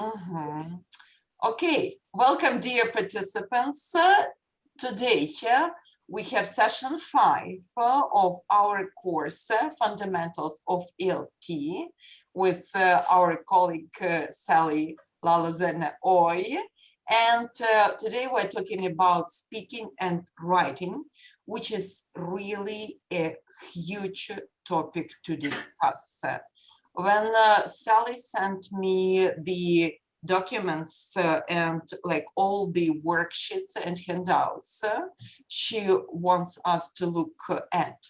Mhm. Okay, welcome, dear participants. Today we have session 5 of our course, Fundamentals of ELT, with our colleague Sally La Luzerne-Oi. And today we're talking about speaking and writing, which is really a huge topic to discuss. When Sally sent me the documents and like all the worksheets and handouts she wants us to look at,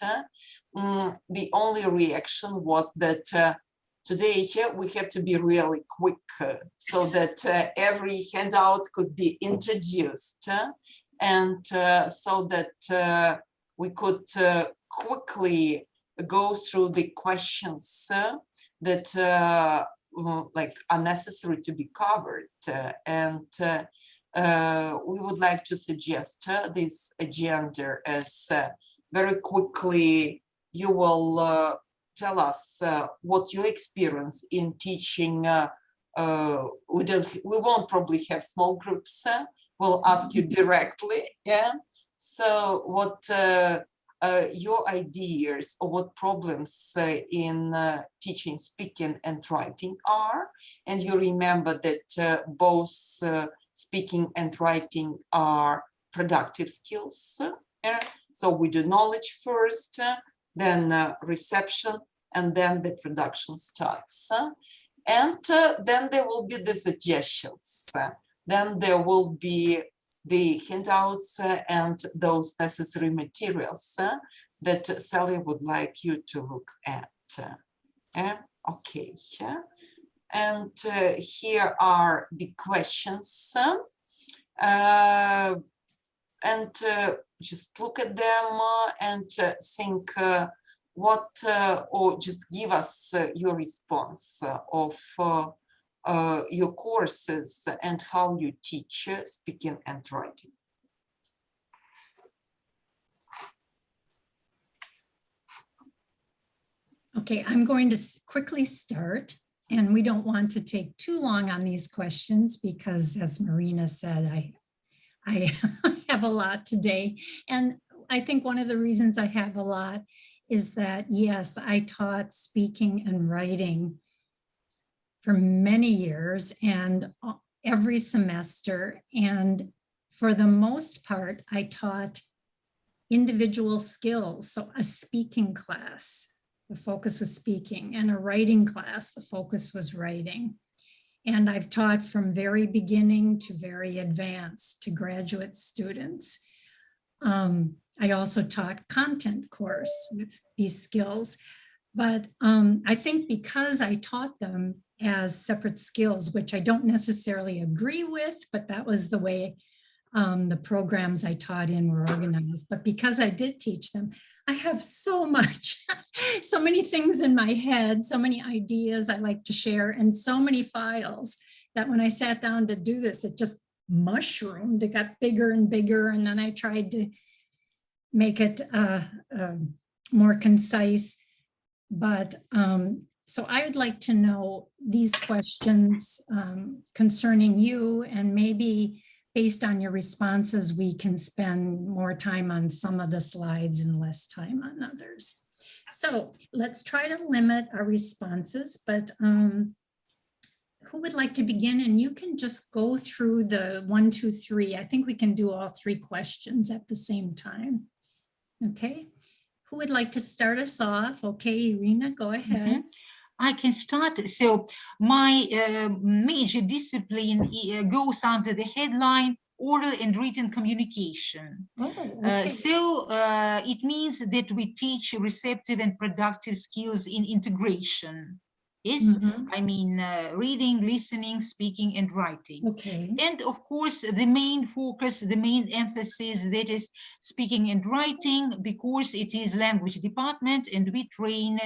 the only reaction was that today we have to be really quick so that every handout could be introduced and so that we could quickly go through the questions that like are necessary to be covered, and we would like to suggest this agenda as very quickly you will tell us what you experience in teaching. We won't probably have small groups. We'll ask you directly. Yeah. So what your ideas or what problems in teaching speaking and writing are, and you remember that both speaking and writing are productive skills. So we do knowledge first, then reception, and then the production starts. And then there will be the suggestions. Then there will be the handouts and those necessary materials that Sally would like you to look at. Okay, and here are the questions. And just look at them and think what, or just give us your response of your courses and how you teach speaking and writing. Okay, I'm going to quickly start, and we don't want to take too long on these questions because, as Marina said, I have a lot today. And I think one of the reasons I have a lot is that, yes, I taught speaking and writing for many years and every semester. And for the most part, I taught individual skills. So a speaking class, the focus was speaking, and a writing class, the focus was writing. And I've taught from very beginning to very advanced to graduate students. I also taught content course with these skills, but I think because I taught them as separate skills, which I don't necessarily agree with, but that was the way the programs I taught in were organized. But because I did teach them, I have so much, so many things in my head, so many ideas I like to share, and so many files that when I sat down to do this, it just mushroomed. It got bigger and bigger, and then I tried to make it more concise. But so I would like to know these questions concerning you, and maybe based on your responses, we can spend more time on some of the slides and less time on others. So let's try to limit our responses, but who would like to begin? And you can just go through the 1, 2, 3. I think we can do all 3 questions at the same time. Okay, who would like to start us off? Okay, Irina, go ahead. I can start. So my major discipline goes under the headline oral and written communication. Okay. So it means that we teach receptive and productive skills in integration. Yes, I mean reading, listening, speaking, and writing. Okay. And of course, the main focus, the main emphasis, that is speaking and writing, because it is language department, and we train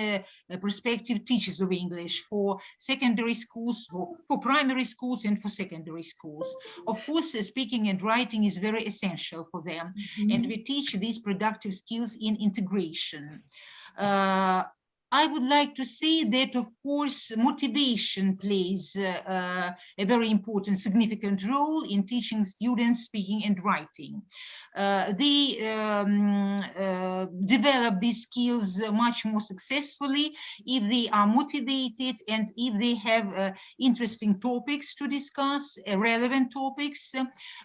prospective teachers of English for secondary schools, for primary schools, and for secondary schools. Of course, speaking and writing is very essential for them, and we teach these productive skills in integration. I would like to say that, of course, motivation plays a very important, significant role in teaching students speaking and writing. They develop these skills much more successfully if they are motivated and if they have interesting topics to discuss, relevant topics,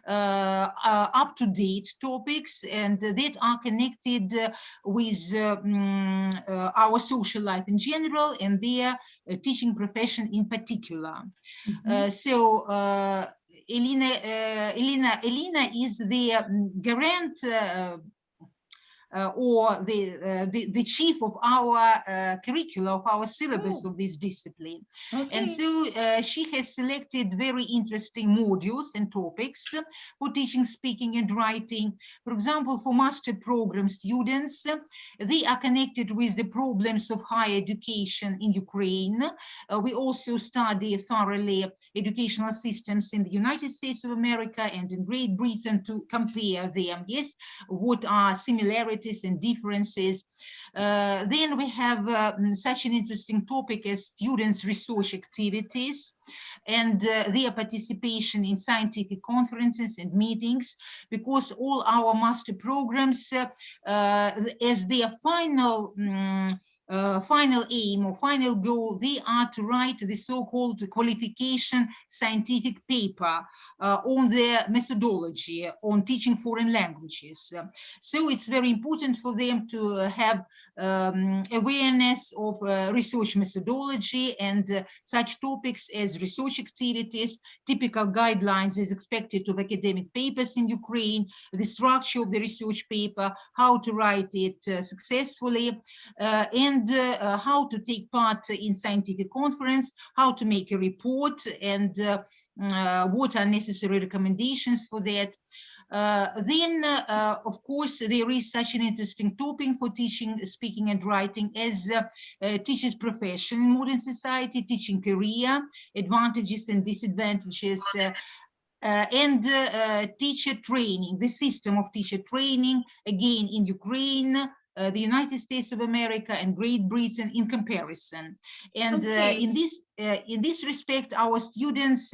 up-to-date topics, and that are connected with our social life in general and their teaching profession in particular. Elina is the guarant or the chief of our curricula, of our syllabus of this discipline. Okay. And so she has selected very interesting modules and topics for teaching speaking and writing. For example, for master program students, they are connected with the problems of higher education in Ukraine. We also study thoroughly educational systems in the United States of America and in Great Britain to compare them, yes, what are similarities and differences. Then we have such an interesting topic as students' research activities and their participation in scientific conferences and meetings, because all our master programs, as their final aim or final goal, they are to write the so-called qualification scientific paper on their methodology on teaching foreign languages. So it's very important for them to have awareness of research methodology and such topics as research activities, typical guidelines as expected of academic papers in Ukraine, the structure of the research paper, how to write it successfully, and how to take part in scientific conference, how to make a report, and what are necessary recommendations for that. Then, of course, there is such an interesting topic for teaching, speaking and writing as teacher's profession in modern society, teaching career, advantages and disadvantages, and teacher training, the system of teacher training, again, in Ukraine, the United States of America and Great Britain in comparison. And in this respect, our students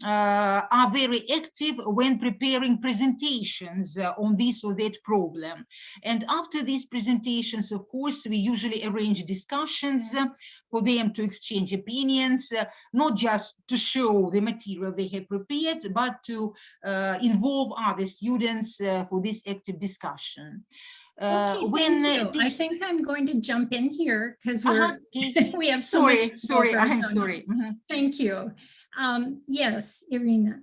are very active when preparing presentations on this or that problem. And after these presentations, of course, we usually arrange discussions for them to exchange opinions, not just to show the material they have prepared, but to involve other students for this active discussion. Okay, thank you. I think I'm going to jump in here because we have so much. I'm sorry. Thank you. Yes, Irina.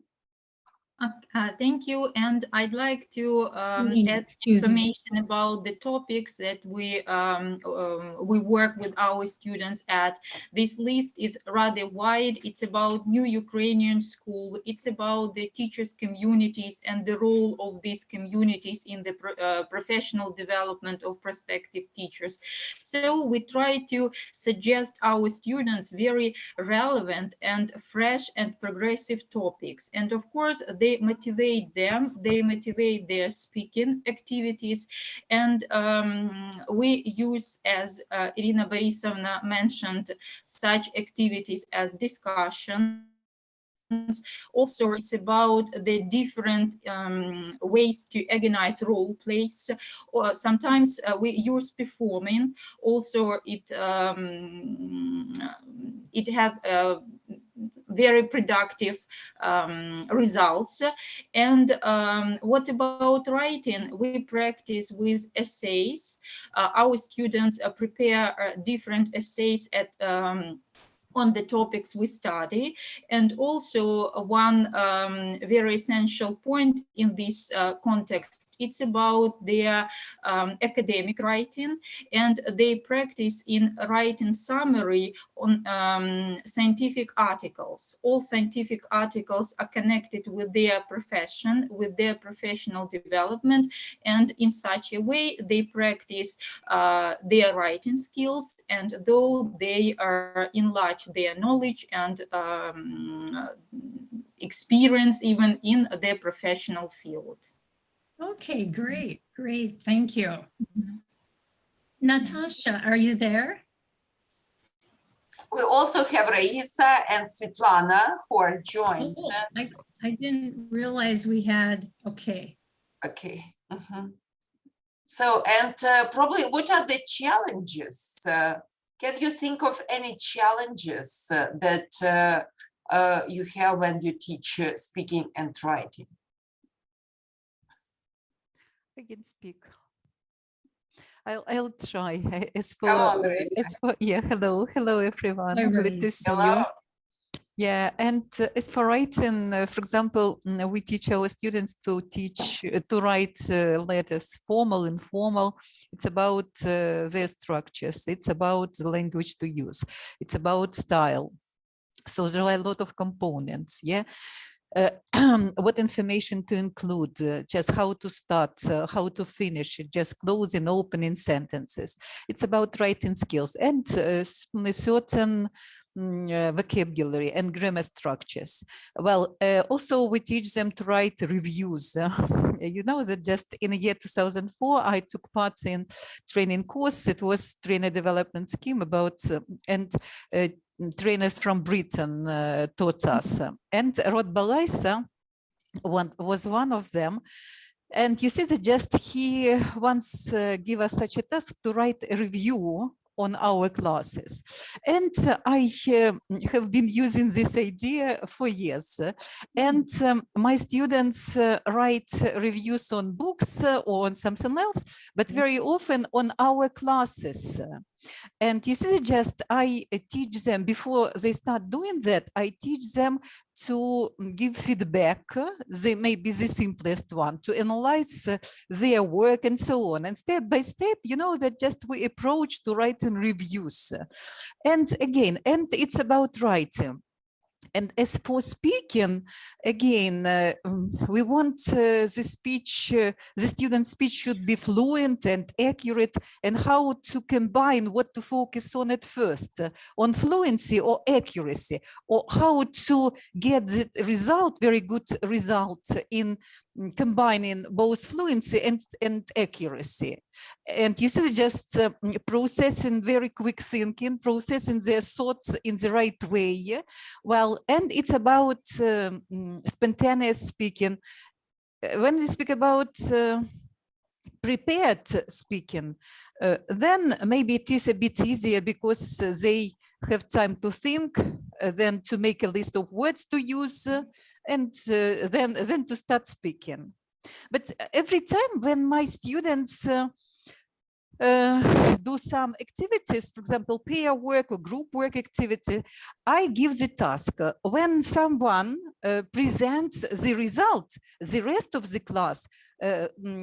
Thank you, and I'd like to add information about the topics that we work with our students at. This list is rather wide. It's about new Ukrainian school. It's about the teachers' communities and the role of these communities in the professional development of prospective teachers. So we try to suggest our students very relevant and fresh and progressive topics. And of course, they motivate them, they motivate their speaking activities. And we use, as Irina Borisovna mentioned, such activities as discussions. Also, it's about the different ways to organize role plays, or sometimes we use performing. Also, it had very productive results. And what about writing? We practice with essays. Our students prepare different essays at on the topics we study. And also one very essential point in this context, it's about their academic writing, and they practice in writing summary on scientific articles. All scientific articles are connected with their profession, with their professional development, and in such a way they practice their writing skills, and though they enlarge their knowledge and experience even in their professional field. Okay, great, thank you. Natasha, are you there? We also have Raisa and Svetlana who are joined. Oh, I didn't realize we had, okay. Okay. So, and probably what are the challenges? Can you think of any challenges that you have when you teach speaking and writing? I can speak. I'll try. Come on, Raisa. Hello everyone. Hi, Good to Raisa. see Hello. you. Yeah, and as for writing, for example, we teach our students to write letters, formal, informal. It's about their structures. It's about the language to use. It's about style. So there are a lot of components. Yeah. What information to include, just how to start, how to finish, just closing, opening sentences. It's about writing skills and certain vocabulary and grammar structures. Well, also we teach them to write reviews. You know that just in the year 2004, I took part in training course. It was trainer development scheme about trainers from Britain taught us. And Rod Balaisa was one of them. And you see that just he once gave us such a task to write a review on our classes. And I have been using this idea for years. And my students write reviews on books or on something else, but very often on our classes. And you see, just I teach them before they start doing that, I teach them to give feedback. They may be the simplest one, to analyze their work and so on. And step by step, you know, that just we approach to writing reviews. And again, and it's about writing. And as for speaking, again, we want the student speech should be fluent and accurate, and how to combine what to focus on at first, on fluency or accuracy, or how to get the result, very good result in combining both fluency and accuracy. And you see, just processing, very quick thinking, processing their thoughts in the right way. Well, and it's about spontaneous speaking. When we speak about prepared speaking, then maybe it is a bit easier because they have time to think, then to make a list of words to use, and then to start speaking. But every time when my students do some activities, for example, pair work or group work activity, I give the task. When someone presents the result, the rest of the class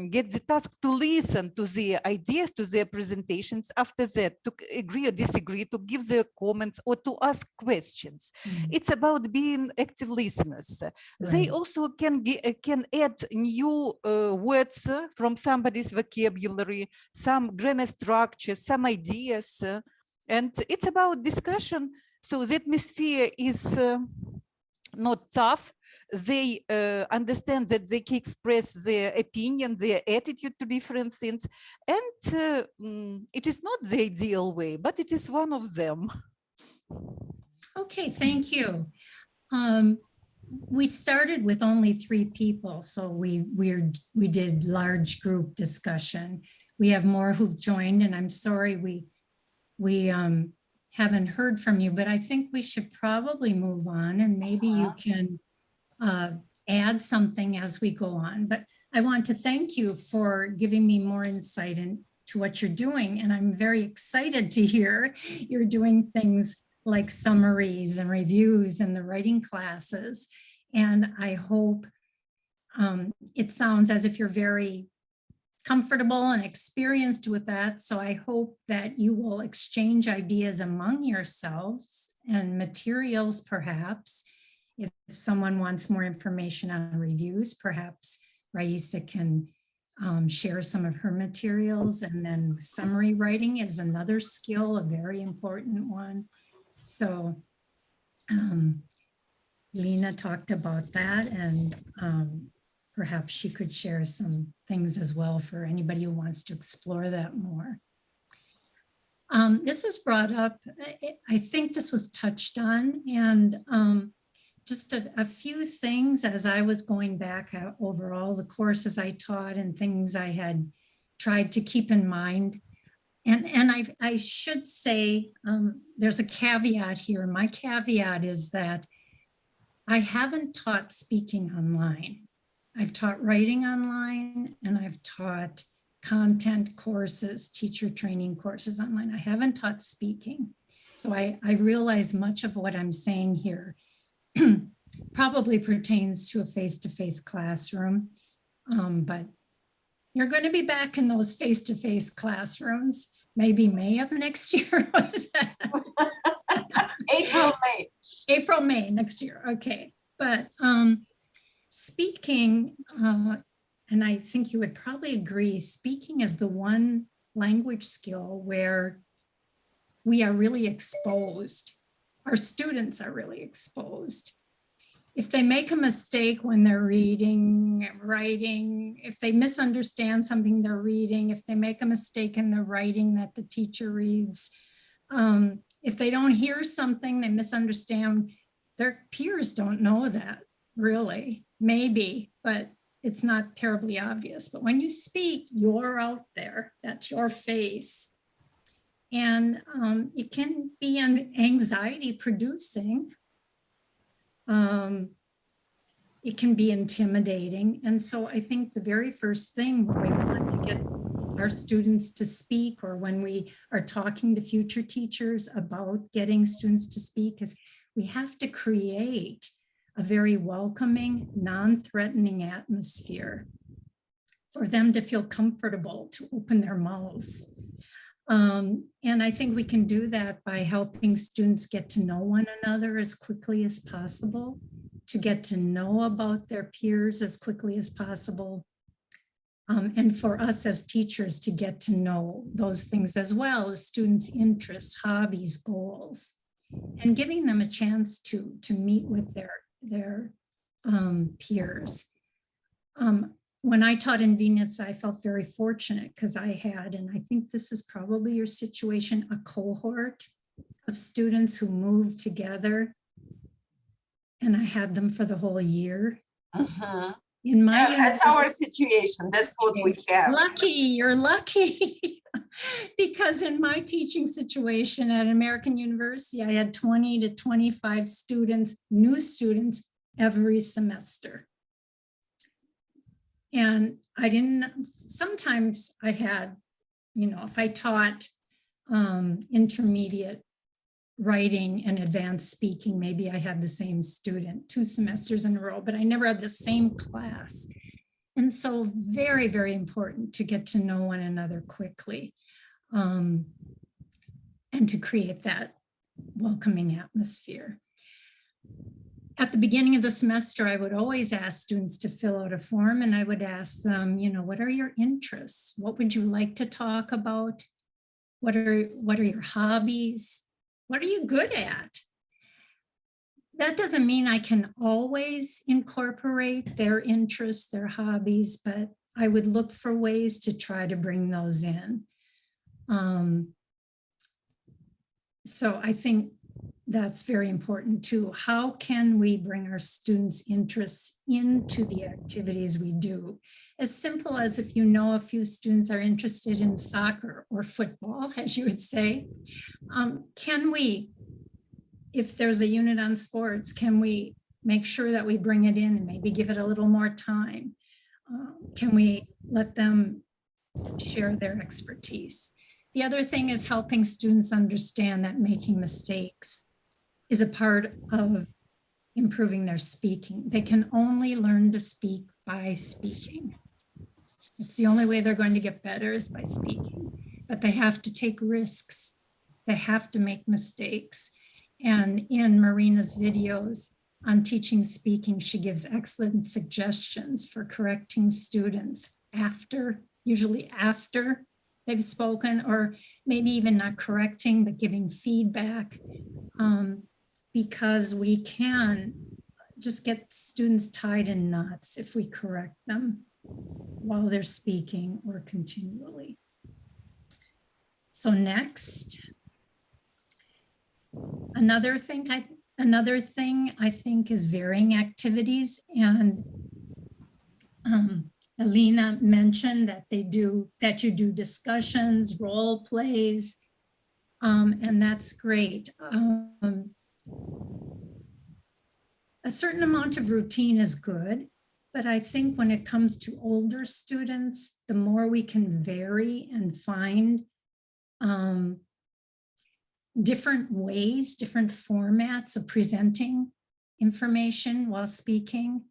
get the task to listen to their ideas, to their presentations. After that, to agree or disagree, to give their comments or to ask questions. It's about being active listeners. They also can add new words from somebody's vocabulary, some grammar structure, some ideas, and it's about discussion. So the atmosphere is not tough. They understand that they can express their opinion, their attitude to different things, and it is not the ideal way, but it is one of them. Okay, thank you. We started with only 3 people, so we did large group discussion. We have more who've joined, and I'm sorry we haven't heard from you, but I think we should probably move on, and maybe you can add something as we go on. But I want to thank you for giving me more insight into what you're doing, and I'm very excited to hear you're doing things like summaries and reviews in the writing classes. And I hope it sounds as if you're very comfortable and experienced with that. So I hope that you will exchange ideas among yourselves and materials, perhaps. If someone wants more information on reviews, perhaps Raisa can share some of her materials. And then summary writing is another skill, a very important one. So Lena talked about that, and perhaps she could share some things as well for anybody who wants to explore that more. This was brought up, I think this was touched on, and just a few things as I was going back over all the courses I taught and things I had tried to keep in mind. And I should say, there's a caveat here. My caveat is that I haven't taught speaking online. I've taught writing online, and I've taught content courses, teacher training courses online. I haven't taught speaking. So I realize much of what I'm saying here probably pertains to a face-to-face classroom, but you're going to be back in those face-to-face classrooms, maybe May of next year. Was that? April, May. April, May next year. Okay. But speaking, and I think you would probably agree, speaking is the one language skill where we are really exposed. Our students are really exposed. If they make a mistake when they're reading, writing, if they misunderstand something they're reading, if they make a mistake in the writing that the teacher reads, if they don't hear something, they misunderstand, their peers don't know that, really, maybe, but it's not terribly obvious. But when you speak, you're out there, that's your face. And it can be anxiety producing. It can be intimidating. And so I think the very first thing when we want to get our students to speak, or when we are talking to future teachers about getting students to speak, is we have to create a very welcoming, non-threatening atmosphere for them to feel comfortable to open their mouths. And I think we can do that by helping students get to know one another as quickly as possible, to get to know about their peers as quickly as possible. And for us as teachers to get to know those things as well as students' interests, hobbies, goals, and giving them a chance to meet with their peers. When I taught in Venus, I felt very fortunate because I had, and I think this is probably your situation, a cohort of students who moved together, and I had them for the whole year. In my that's our situation. That's what we have. Lucky, you're lucky. Because in my teaching situation at American University, I had 20 to 25 students, new students, every semester. And I didn't, sometimes I had, if I taught intermediate writing and advanced speaking, maybe I had the same student 2 semesters in a row, but I never had the same class. And so very, very important to get to know one another quickly, and to create that welcoming atmosphere. At the beginning of the semester, I would always ask students to fill out a form, and I would ask them, what are your interests? What would you like to talk about? What are your hobbies? What are you good at? That doesn't mean I can always incorporate their interests, their hobbies, but I would look for ways to try to bring those in. So I think that's very important too. How can we bring our students' interests into the activities we do? As simple as, if a few students are interested in soccer or football, as you would say, can we, if there's a unit on sports, can we make sure that we bring it in and maybe give it a little more time? Can we let them share their expertise? The other thing is helping students understand that making mistakes is a part of improving their speaking. They can only learn to speak by speaking. It's the only way they're going to get better is by speaking, but they have to take risks. They have to make mistakes. And in Marina's videos on teaching speaking, she gives excellent suggestions for correcting students usually after they've spoken, or maybe even not correcting, but giving feedback, because we can just get students tied in knots if we correct them while they're speaking or continually. So next, another thing I think is varying activities, and Irina mentioned that you do discussions, role plays, and that's great. A certain amount of routine is good, but I think when it comes to older students, the more we can vary and find different ways, different formats of presenting information while speaking,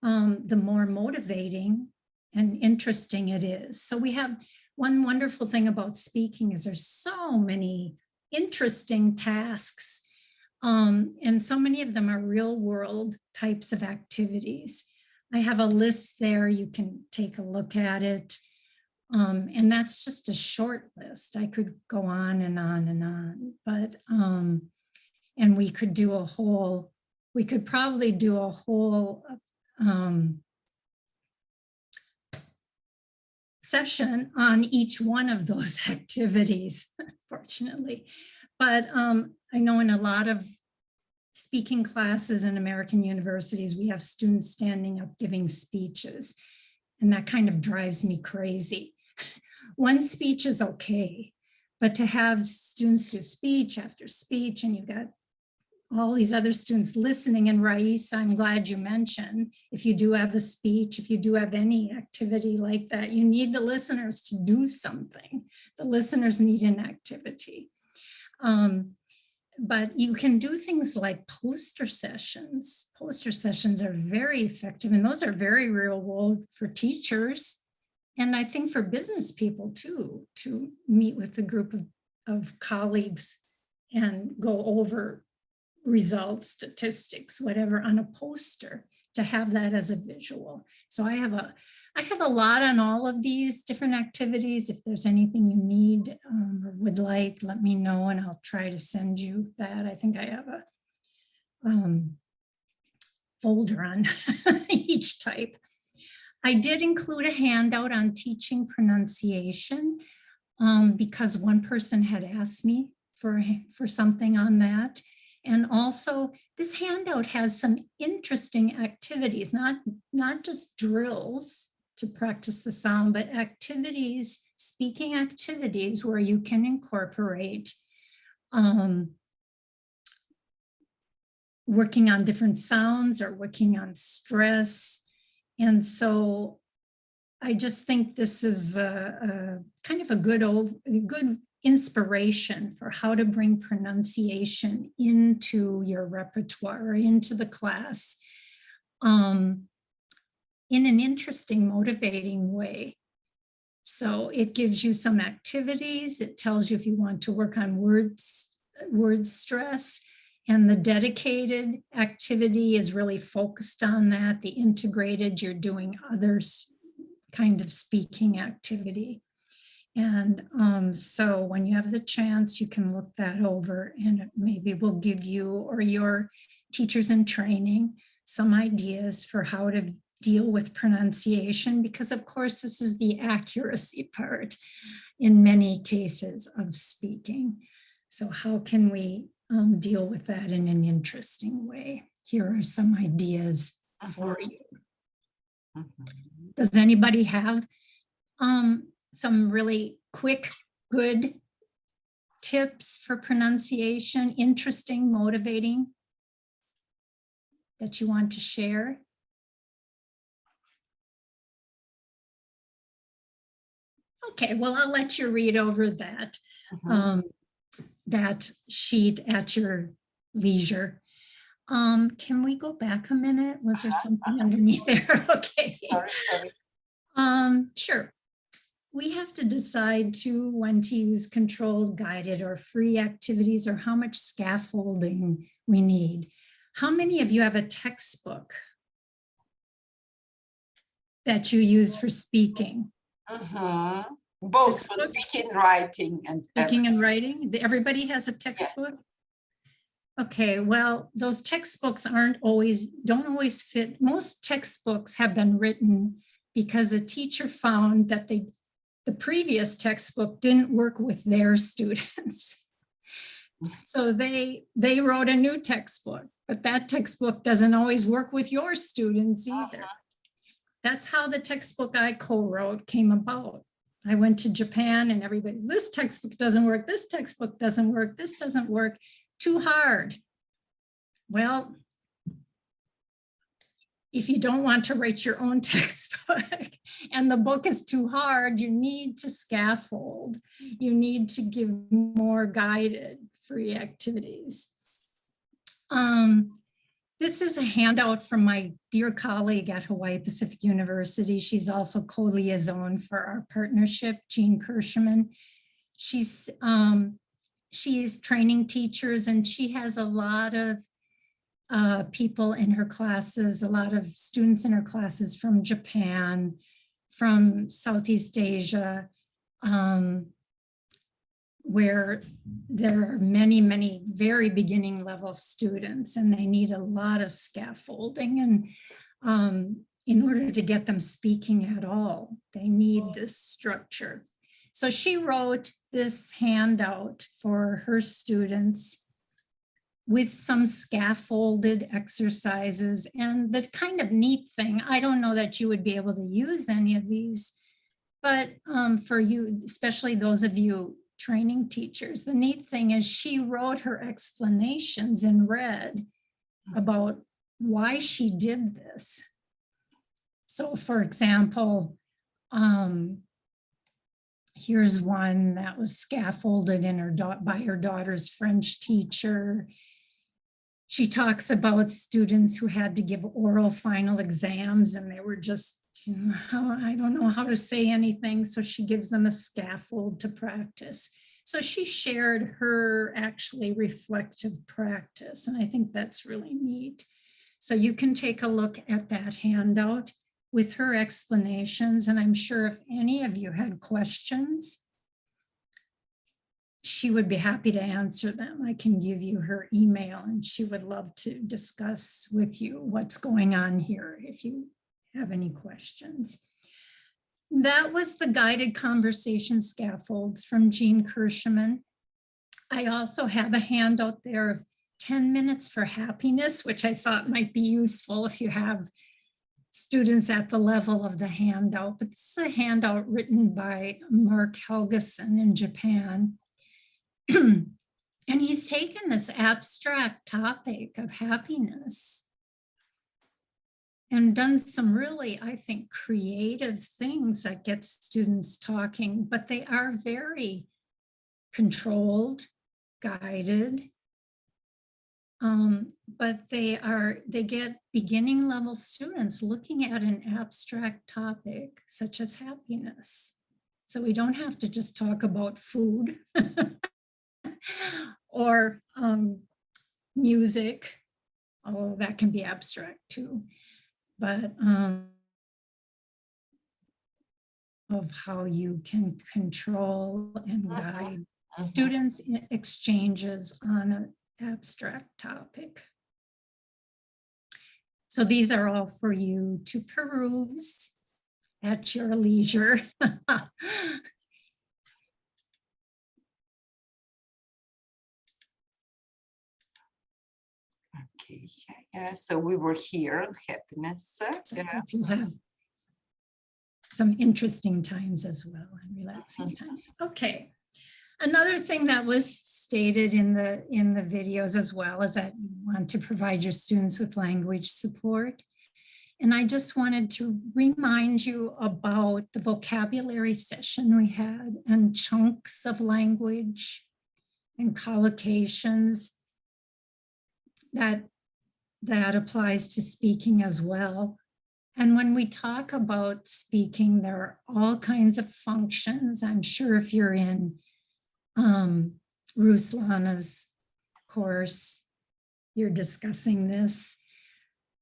the more motivating and interesting it is. So we have one wonderful thing about speaking is there's so many interesting tasks, and so many of them are real world types of activities. I have a list there, you can take a look at it. And that's just a short list. I could go on and on and on, but, and we could probably do a whole session on each one of those activities, fortunately. But I know in a lot of speaking classes in American universities, we have students standing up giving speeches, and that kind of drives me crazy. One speech is okay, but to have students do speech after speech, and you've got all these other students listening, and Raisa, I'm glad you mentioned, if you do have a speech, if you do have any activity like that, you need the listeners to do something. The listeners need an activity. But you can do things like poster sessions. Poster sessions are very effective, and those are very real world for teachers. And I think for business people too, to meet with a group of colleagues and go over results, statistics, whatever on a poster, to have that as a visual. So I have a lot on all of these different activities. If there's anything you need or would like, let me know and I'll try to send you that. I think I have a folder on each type. I did include a handout on teaching pronunciation because one person had asked me for something on that. And also this handout has some interesting activities, not just drills to practice the sound, but activities, speaking activities where you can incorporate working on different sounds or working on stress. And so I just think this is a kind of a good inspiration for how to bring pronunciation into your repertoire, into the class, in an interesting, motivating way. So it gives you some activities. It tells you if you want to work on word stress, and the dedicated activity is really focused on that. The integrated, you're doing others kind of speaking activity. And so when you have the chance, you can look that over, and it maybe will give you or your teachers in training some ideas for how to deal with pronunciation, because of course this is the accuracy part in many cases of speaking. So how can we deal with that in an interesting way? Here are some ideas for you. Does anybody have some really quick, good tips for pronunciation, interesting, motivating, that you want to share? Okay, well, I'll let you read over that, that sheet at your leisure. Can we go back a minute? Was there something underneath there? Okay. Sorry. Sure. We have to decide too when to use controlled, guided, or free activities, or how much scaffolding we need. How many of you have a textbook that you use for speaking? Both for speaking, writing, and speaking and writing. Everybody has a textbook? Yeah. Okay, well, those textbooks don't always fit. Most textbooks have been written because a teacher found that the previous textbook didn't work with their students. So they wrote a new textbook, but that textbook doesn't always work with your students either. That's how the textbook I co-wrote came about. I went to Japan and everybody's, this textbook doesn't work, this textbook doesn't work, this doesn't work, too hard. Well, if you don't want to write your own textbook and the book is too hard, you need to scaffold. You need to give more guided free activities. This is a handout from my dear colleague at Hawaii Pacific University. She's also co-liaison for our partnership, Jean Kirschman. She's training teachers, and she has a lot of people in her classes, a lot of students in her classes from Japan, from Southeast Asia, where there are many, many very beginning level students, and they need a lot of scaffolding. And in order to get them speaking at all, they need this structure. So she wrote this handout for her students with some scaffolded exercises. And the kind of neat thing, I don't know that you would be able to use any of these, but for you, especially those of you training teachers, the neat thing is she wrote her explanations in red about why she did this. So for example, here's one that was scaffolded in by her daughter's French teacher. She talks about students who had to give oral final exams and they were just, I don't know how to say anything. So she gives them a scaffold to practice. So she shared her actually reflective practice. And I think that's really neat. So you can take a look at that handout with her explanations. And I'm sure if any of you had questions, she would be happy to answer them. I can give you her email and she would love to discuss with you what's going on here if you have any questions. That was the guided conversation scaffolds from Jean Kirschman. I also have a handout there of 10 minutes for happiness, which I thought might be useful if you have students at the level of the handout. But this is a handout written by Mark Helgeson in Japan. And he's taken this abstract topic of happiness and done some really, I think, creative things that get students talking, but they are very controlled, guided, but they get beginning level students looking at an abstract topic such as happiness. So we don't have to just talk about food or music, although that can be abstract too, but of how you can control and guide students' exchanges on an abstract topic. So these are all for you to peruse at your leisure. Okay, yeah, so we were here on happiness. So I hope you have some interesting times as well and relaxing times. Okay. Another thing that was stated in the videos as well is that you want to provide your students with language support. And I just wanted to remind you about the vocabulary session we had and chunks of language and collocations that applies to speaking as well. And when we talk about speaking, there are all kinds of functions. I'm sure if you're in Ruslana's course, you're discussing this,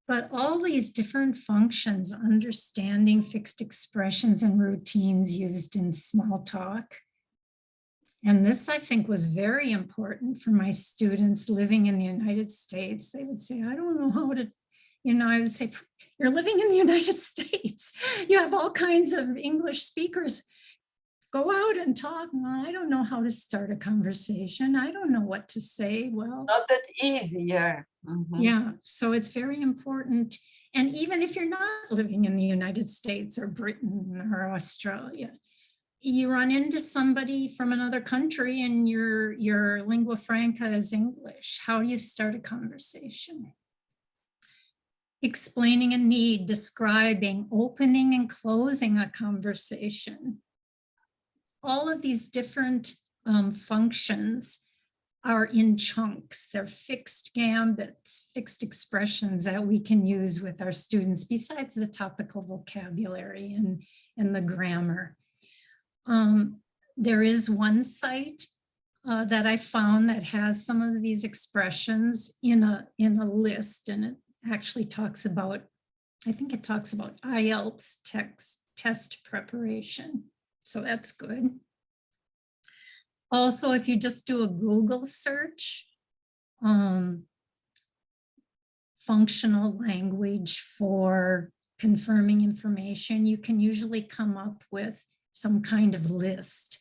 but all these different functions, understanding fixed expressions and routines used in small talk. And this, I think, was very important for my students living in the United States. They would say, I don't know how to, I would say, you're living in the United States. You have all kinds of English speakers. go out and talk. Well, I don't know how to start a conversation. I don't know what to say. Well, Not that easy, yeah. Mhm. yeah, so it's very important. And even if you're not living in the United States or Britain or Australia, you run into somebody from another country and your lingua franca is English. How do you start a conversation? Explaining a need, describing, opening and closing a conversation. All of these different functions are in chunks. They're fixed gambits, fixed expressions that we can use with our students besides the topical vocabulary and the grammar. There is one site that I found that has some of these expressions in a list, and it actually talks about, I think it talks about IELTS test preparation. So that's good. Also, if you just do a Google search, functional language for confirming information, you can usually come up with some kind of list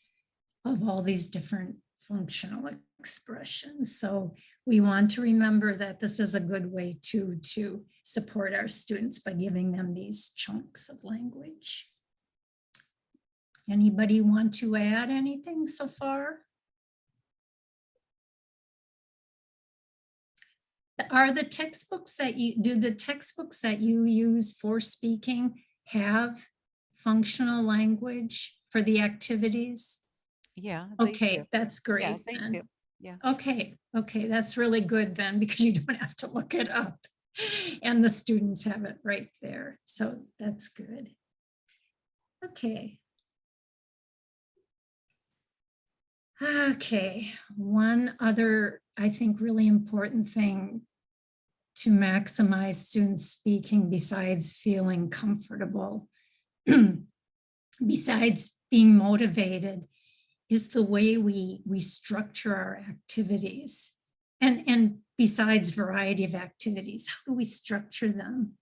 of all these different functional expressions. So we want to remember that this is a good way to support our students by giving them these chunks of language. Anybody want to add anything so far? Are the textbooks that do the textbooks that you use for speaking have functional language for the activities? Yeah. they Okay, do. that's great. Yeah, they then. do. Yeah. Okay, that's really good then, because you don't have to look it up and the students have it right there. So that's good. Okay. Okay, one other, I think, really important thing to maximize students speaking besides feeling comfortable, besides being motivated, is the way we structure our activities. And besides variety of activities, how do we structure them?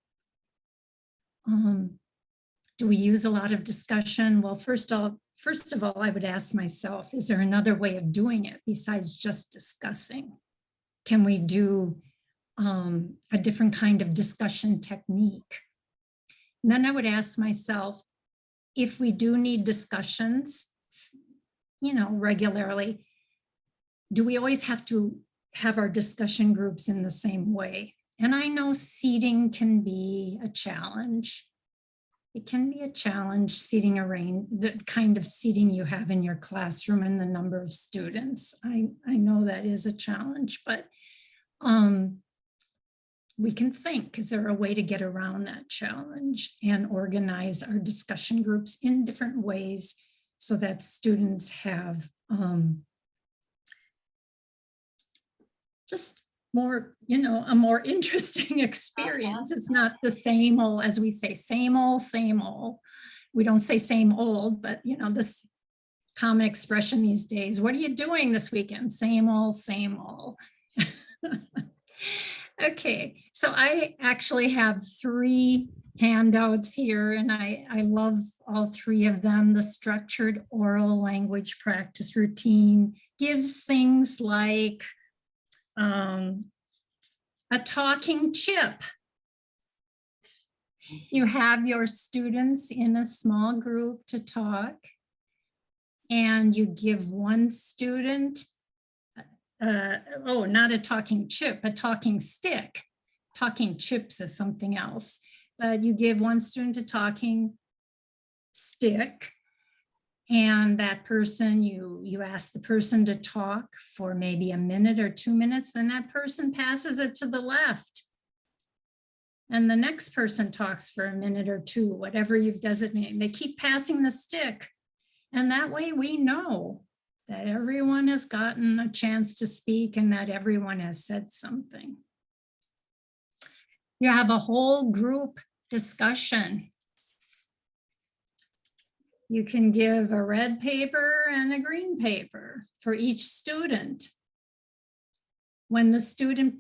Do we use a lot of discussion? Well, first of all, I would ask myself, is there another way of doing it besides just discussing? Can we do a different kind of discussion technique? And then I would ask myself, if we do need discussions, regularly, do we always have to have our discussion groups in the same way? And I know seating can be a challenge. It can be a challenge seating the kind of seating you have in your classroom and the number of students. I know that is a challenge, but we can think, is there a way to get around that challenge and organize our discussion groups in different ways so that students have just more, a more interesting experience. It's not the same old, as we say, same old, same old. We don't say same old, but this common expression these days, what are you doing this weekend? Same old, same old. Okay, so I actually have 3 handouts here, and I love all 3 of them. The structured oral language practice routine gives things like a talking chip. You have your students in a small group to talk, and you give one student, not a talking chip, a talking stick. Talking chips is something else, but you give one student a talking stick, and that person, you ask the person to talk for maybe a minute or 2 minutes, then that person passes it to the left. And the next person talks for a minute or 2, whatever you've designated. They keep passing the stick. And that way we know that everyone has gotten a chance to speak and that everyone has said something. You have a whole group discussion. You can give a red paper and a green paper for each student. When the student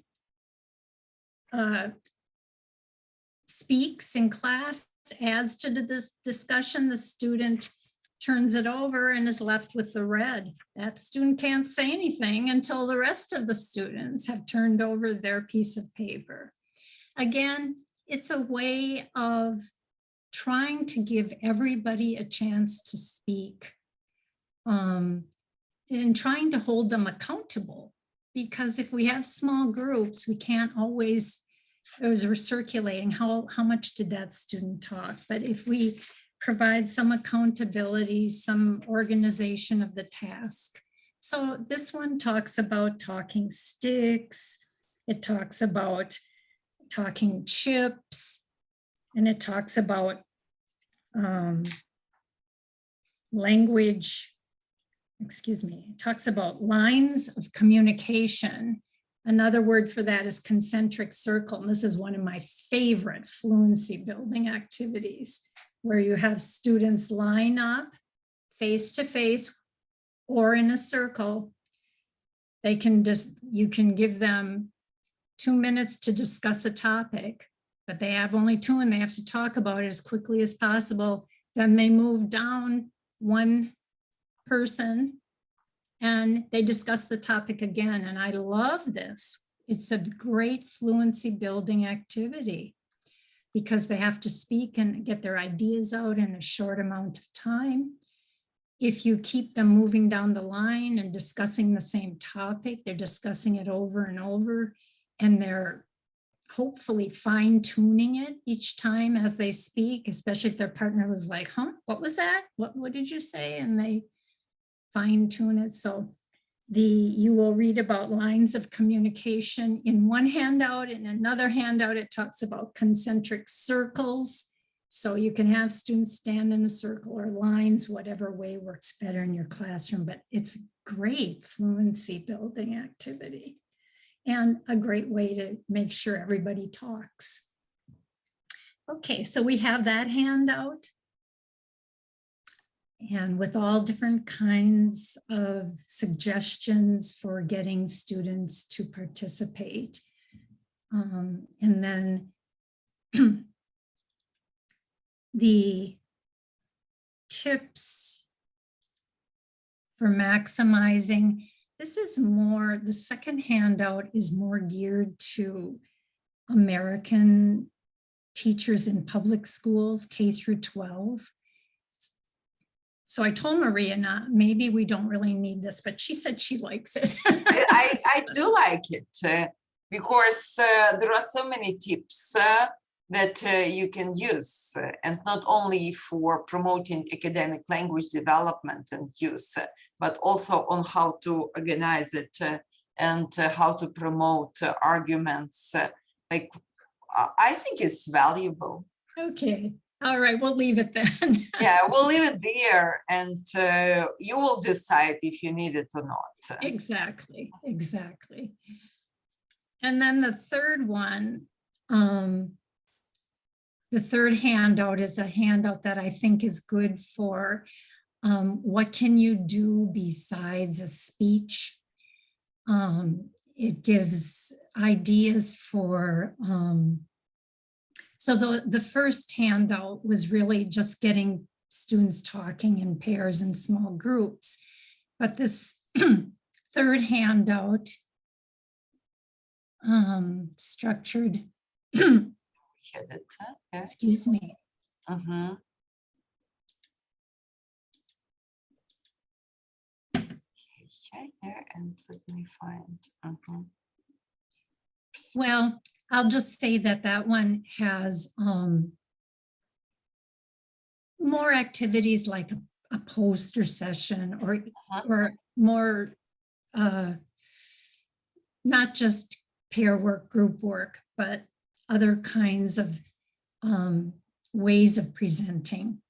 speaks in class, adds to the discussion, the student turns it over and is left with the red. That student can't say anything until the rest of the students have turned over their piece of paper. Again, it's a way of trying to give everybody a chance to speak, and trying to hold them accountable. Because if we have small groups, we can't always, as we're circulating, how much did that student talk? But if we provide some accountability, some organization of the task. So this one talks about talking sticks. It talks about talking chips. And it talks about language, excuse me, it talks about lines of communication. Another word for that is concentric circle. And this is one of my favorite fluency building activities, where you have students line up face to face or in a circle. They can you can give them 2 minutes to discuss a topic, but they have only 2 and they have to talk about it as quickly as possible. Then they move down one person and they discuss the topic again. And I love this. It's a great fluency building activity because they have to speak and get their ideas out in a short amount of time. If you keep them moving down the line and discussing the same topic, they're discussing it over and over, and they're hopefully fine tuning it each time as they speak, especially if their partner was like, huh, what was that? What did you say? And they fine tune it. So you will read about lines of communication in one handout. In another handout, it talks about concentric circles. So you can have students stand in a circle or lines, whatever way works better in your classroom, but it's a great fluency building activity and a great way to make sure everybody talks. Okay, so we have that handout. And with all different kinds of suggestions for getting students to participate. And then the tips for maximizing, this is more, the second handout is more geared to American teachers in public schools, K through 12. So I told Maria, maybe we don't really need this, but she said she likes it. I do like it because there are so many tips that you can use, and not only for promoting academic language development and use, but also on how to organize it and how to promote arguments. Like, I think it's valuable. Okay. All right, we'll leave it then. Yeah, we'll leave it there, and you will decide if you need it or not. Exactly, exactly. And then the third one, the third handout is a handout that I think is good for what can you do besides a speech. It gives ideas for so the first handout was really just getting students talking in pairs and small groups. But this third handout, structured, excuse me. Okay, here, and let me find. Well, I'll just say that one has more activities like a poster session or more, not just pair work, group work, but other kinds of ways of presenting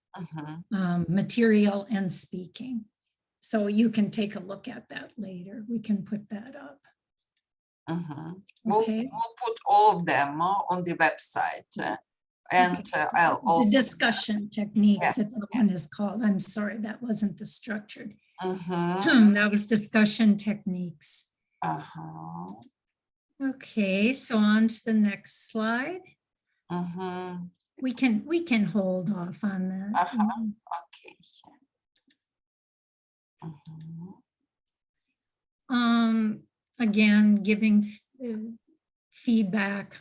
material and speaking. So you can take a look at that later. We can put that up. We'll put all of them on the website, and Okay. I'll also the discussion techniques, Yes, that one is called. I'm sorry, that wasn't the structured. Mm-hmm. That was discussion techniques. Uh-huh. Okay, so on to the next slide. Mm-hmm. We can hold off on that. Okay. Again, giving feedback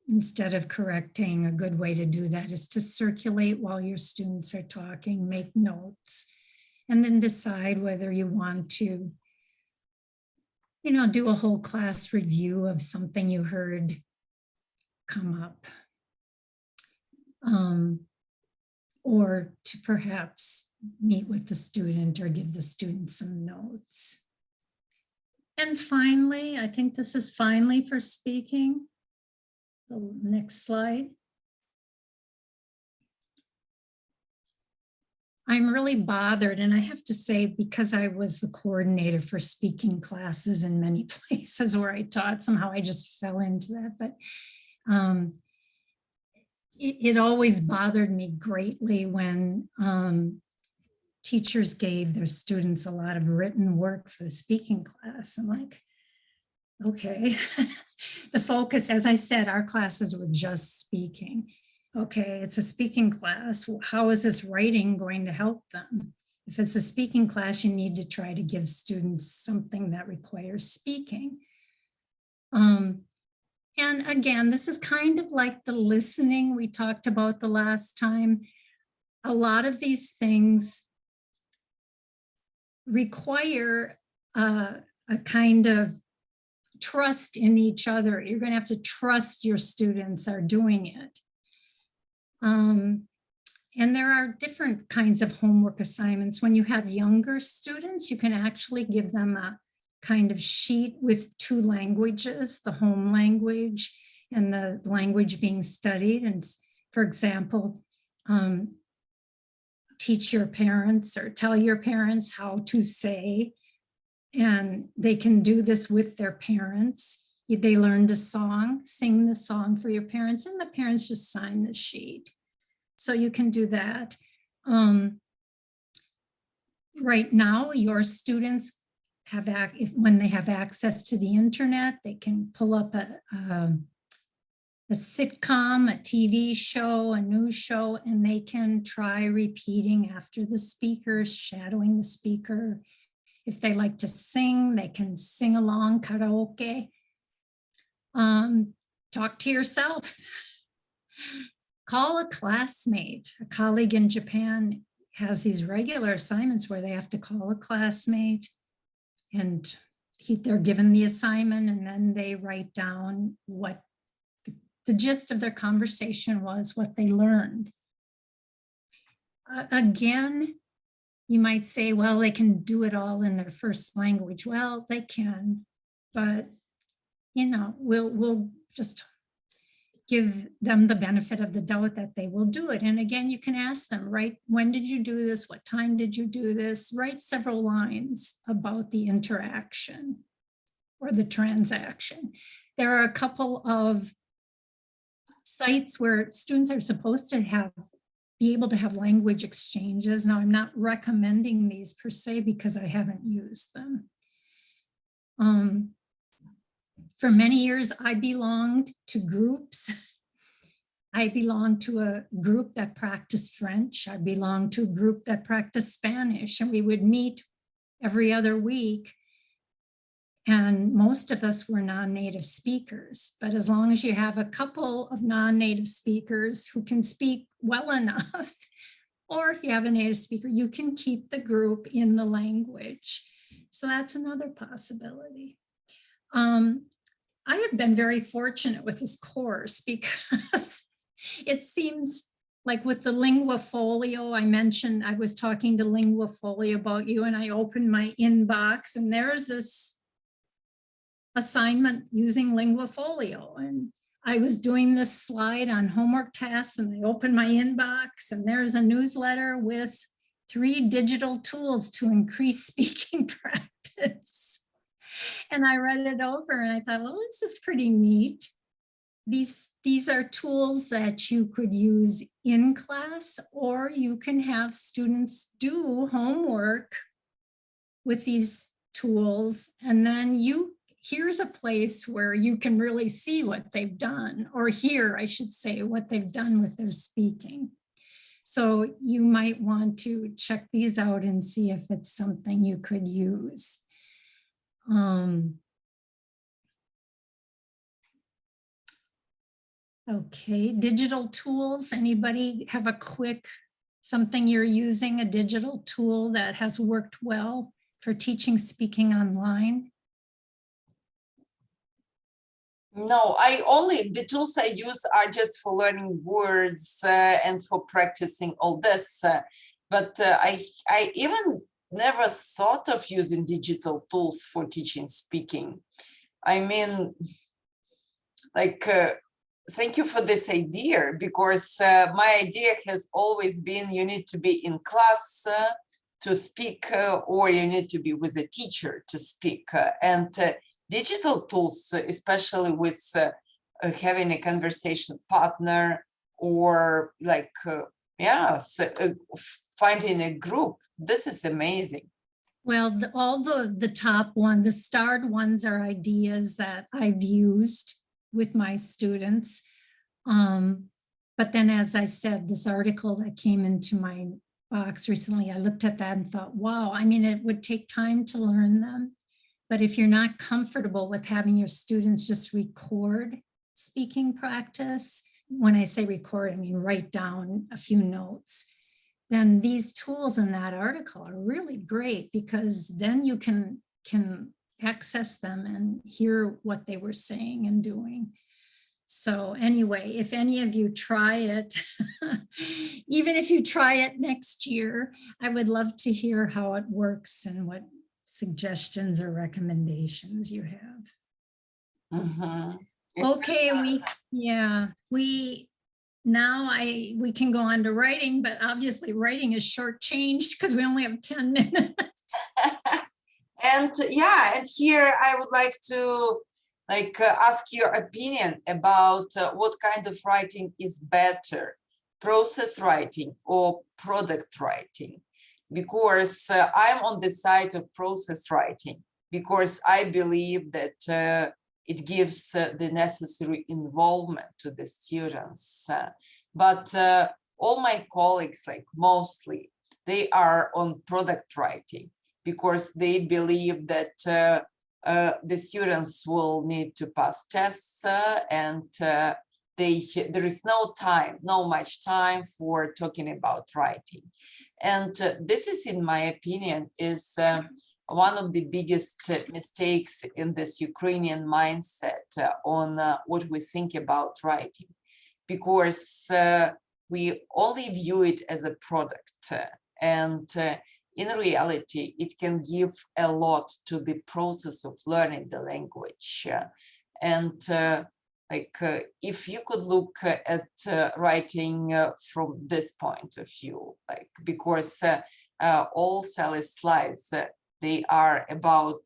instead of correcting. A good way to do that is to circulate while your students are talking, make notes, and then decide whether you want to, you know, do a whole class review of something you heard come up. Or to perhaps meet with the student or give the student some notes. And finally, I think this is finally for speaking. The next slide. I'm really bothered, and I have to say, because I was the coordinator for speaking classes in many places where I taught, somehow I just fell into that, but it always bothered me greatly when teachers gave their students a lot of written work for the speaking class. I'm like, okay, the focus, as I said, our classes were just speaking. Okay, it's a speaking class. How is this writing going to help them? If it's a speaking class, you need to try to give students something that requires speaking. And again, this is kind of like the listening we talked about the last time. A lot of these things require a kind of trust in each other. You're going to have to trust your students are doing it. And there are different kinds of homework assignments. When you have younger students, you can actually give them a kind of sheet with two languages, the home language and the language being studied. And for example, teach your parents or tell your parents how to say, and they can do this with their parents. They learned a song, sing the song for your parents, and the parents just sign the sheet. So you can do that. Right now, your students have, when they have access to the internet, they can pull up a sitcom, a TV show, a news show, and they can try repeating after the speakers, shadowing the speaker. If they like to sing, they can sing along, karaoke. Talk to yourself. Call a classmate. A colleague in Japan has these regular assignments where they have to call a classmate, and they're given the assignment, and then they write down what the gist of their conversation was, what they learned. Again, you might say, well, they can do it all in their first language. Well, they can, but you know, we'll just give them the benefit of the doubt that they will do it. And again, you can ask them, right? When did you do this? What time did you do this? Write several lines about the interaction or the transaction. There are a couple of sites where students are supposed to be able to have language exchanges. Now, I'm not recommending these per se because I haven't used them. For many years, I belonged to groups. I belonged to a group that practiced French. I belonged to a group that practiced Spanish, and we would meet every other week. And most of us were non-native speakers, but as long as you have a couple of non-native speakers who can speak well enough, or if you have a native speaker, you can keep the group in the language. So that's another possibility. I have been very fortunate with this course because it seems like with the Lingua Folio, I mentioned I was talking to Lingua Folio about you, and I opened my inbox and there's this assignment using Lingua Folio. And I was doing this slide on homework tasks, and I opened my inbox and there's a newsletter with 3 digital tools to increase speaking practice. And I read it over and I thought, well, this is pretty neat. These are tools that you could use in class, or you can have students do homework with these tools. And then here's a place where you can really see what they've done, or hear, I should say, what they've done with their speaking. So you might want to check these out and see if it's something you could use. Okay, digital tools. Anybody have a quick something you're using, a digital tool that has worked well for teaching speaking online? No, the tools I use are just for learning words and for practicing all this. But I even never thought of using digital tools for teaching speaking. I mean, like, thank you for this idea, because my idea has always been you need to be in class to speak, or you need to be with a teacher to speak. And digital tools, especially with having a conversation partner, or like, finding a group, this is amazing. Well, all the top one, the starred ones are ideas that I've used with my students. But then, as I said, this article that came into my box recently, I looked at that and thought, wow, I mean, it would take time to learn them. But if you're not comfortable with having your students just record speaking practice, when I say record, I mean write down a few notes, then these tools in that article are really great, because then you can access them and hear what they were saying and doing. So anyway, if any of you try it, even if you try it next year, I would love to hear how it works and what suggestions or recommendations you have. Okay, we can go on to writing, but obviously writing is shortchanged because we only have 10 minutes. And here I would like to ask your opinion about what kind of writing is better, process writing or product writing, because I'm on the side of process writing, because I believe that it gives the necessary involvement to the students. But all my colleagues, mostly, they are on product writing, because they believe that the students will need to pass tests and there is no much time for talking about writing. And this is, in my opinion, is one of the biggest mistakes in this Ukrainian mindset on what we think about writing, because we only view it as a product, and in reality, it can give a lot to the process of learning the language. And if you could look at writing from this point of view, because all Sally's slides, they are about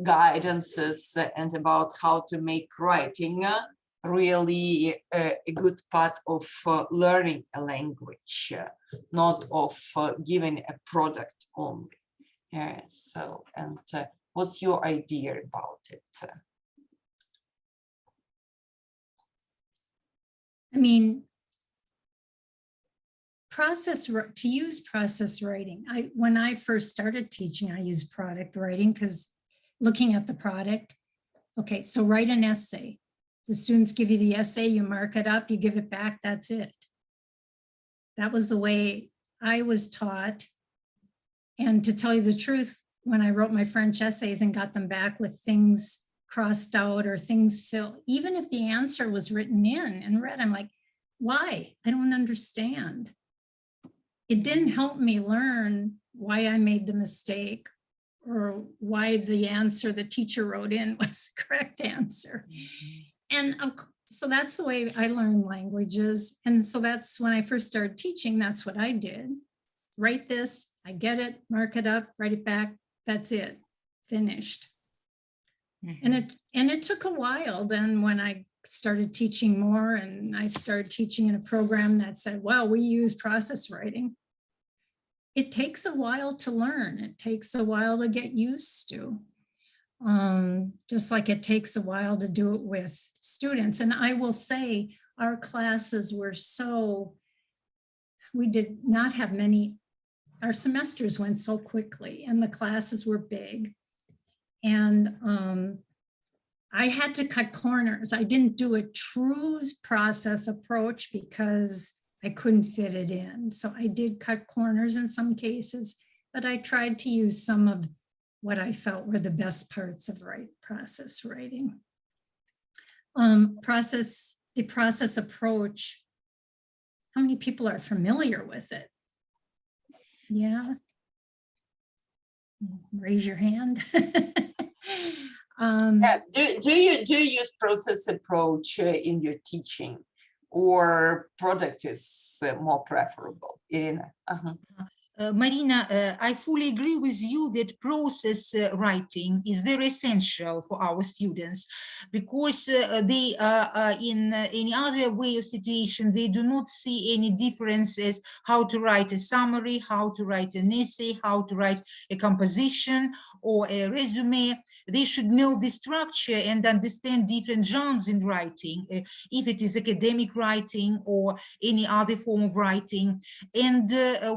guidances and about how to make writing really a good part of learning a language, not of giving a product only. So, and what's your idea about it? I mean, to use process writing, when I first started teaching, I used product writing, because looking at the product, okay, so write an essay. The students give you the essay, you mark it up, you give it back, that's it. That was the way I was taught. And to tell you the truth, when I wrote my French essays and got them back with things crossed out or things filled, even if the answer was written in and read, I'm like, why? I don't understand. It didn't help me learn why I made the mistake or why the answer the teacher wrote in was the correct answer. And so that's the way I learn languages. And so that's when I first started teaching, that's what I did. Write this, I get it, mark it up, write it back, that's it, finished. And it took a while then when I started teaching more, and I started teaching in a program that said, well, we use process writing. It takes a while to learn. It takes a while to get used to. Just like it takes a while to do it with students. And I will say our classes were so we did not have many, our semesters went so quickly and the classes were big. And I had to cut corners. I didn't do a true process approach because I couldn't fit it in. So I did cut corners in some cases, but I tried to use some of what I felt were the best parts of process writing. The process approach, how many people are familiar with it? Yeah. Raise your hand. Yeah. Do you use process approach in your teaching, or product is more preferable? Irina. Marina, I fully agree with you that process writing is very essential for our students, because they in any other way of situation, they do not see any differences how to write a summary, how to write an essay, how to write a composition or a resume. They should know the structure and understand different genres in writing, if it is academic writing or any other form of writing. And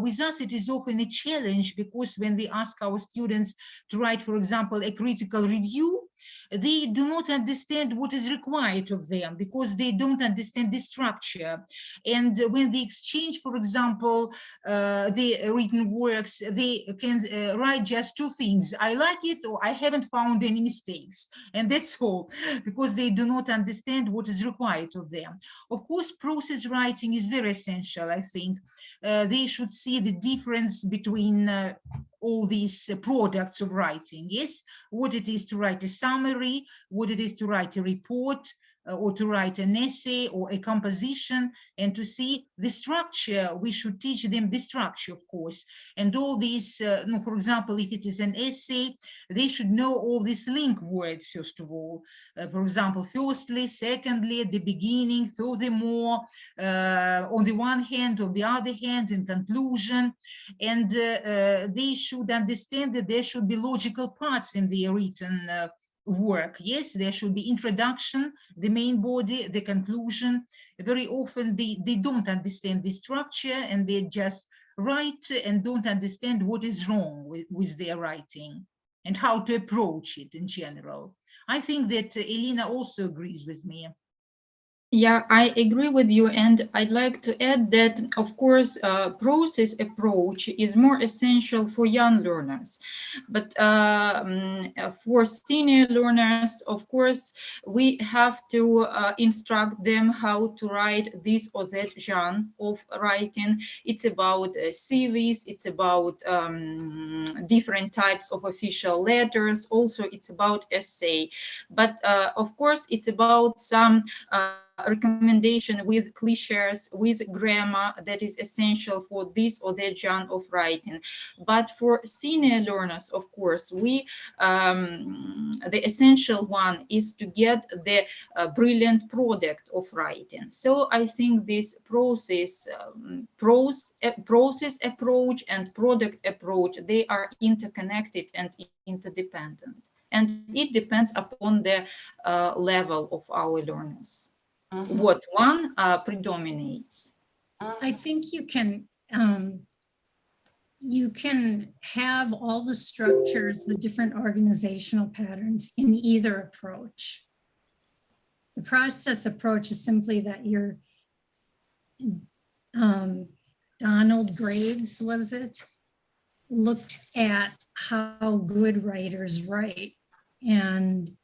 with us, it is often a challenge, because when we ask our students to write, for example, a critical review, they do not understand what is required of them, because they don't understand the structure. And when they exchange, for example, the written works, they can write just two things: I like it, or I haven't found any mistakes. And that's all, because they do not understand what is required of them. Of course, process writing is very essential, I think. They should see the difference between all these products of writing, yes, what it is to write a summary, what it is to write a report, or to write an essay or a composition, and to see the structure. We should teach them the structure, of course, and all these, for example, if it is an essay, they should know all these link words, first of all. For example, firstly, secondly, at the beginning, furthermore, on the one hand, on the other hand, in conclusion. And they should understand that there should be logical parts in the written work. Yes, there should be introduction, the main body, the conclusion. Very often they don't understand the structure, and they just write and don't understand what is wrong with their writing and how to approach it in general. I think that Elena also agrees with me. Yeah, I agree with you, and I'd like to add that, of course, process approach is more essential for young learners. But for senior learners, of course, we have to instruct them how to write this or that genre of writing. It's about CVs, it's about different types of official letters. Also, it's about essay. But of course, it's about some recommendation with cliches, with grammar that is essential for this or that genre of writing. But for senior learners, of course, the essential one is to get the brilliant product of writing. So I think this process approach and product approach, they are interconnected and interdependent. And it depends upon the level of our learners. What one predominates. I think you can have all the structures, the different organizational patterns in either approach. The process approach is simply that you're Donald Graves, was it, looked at how good writers write and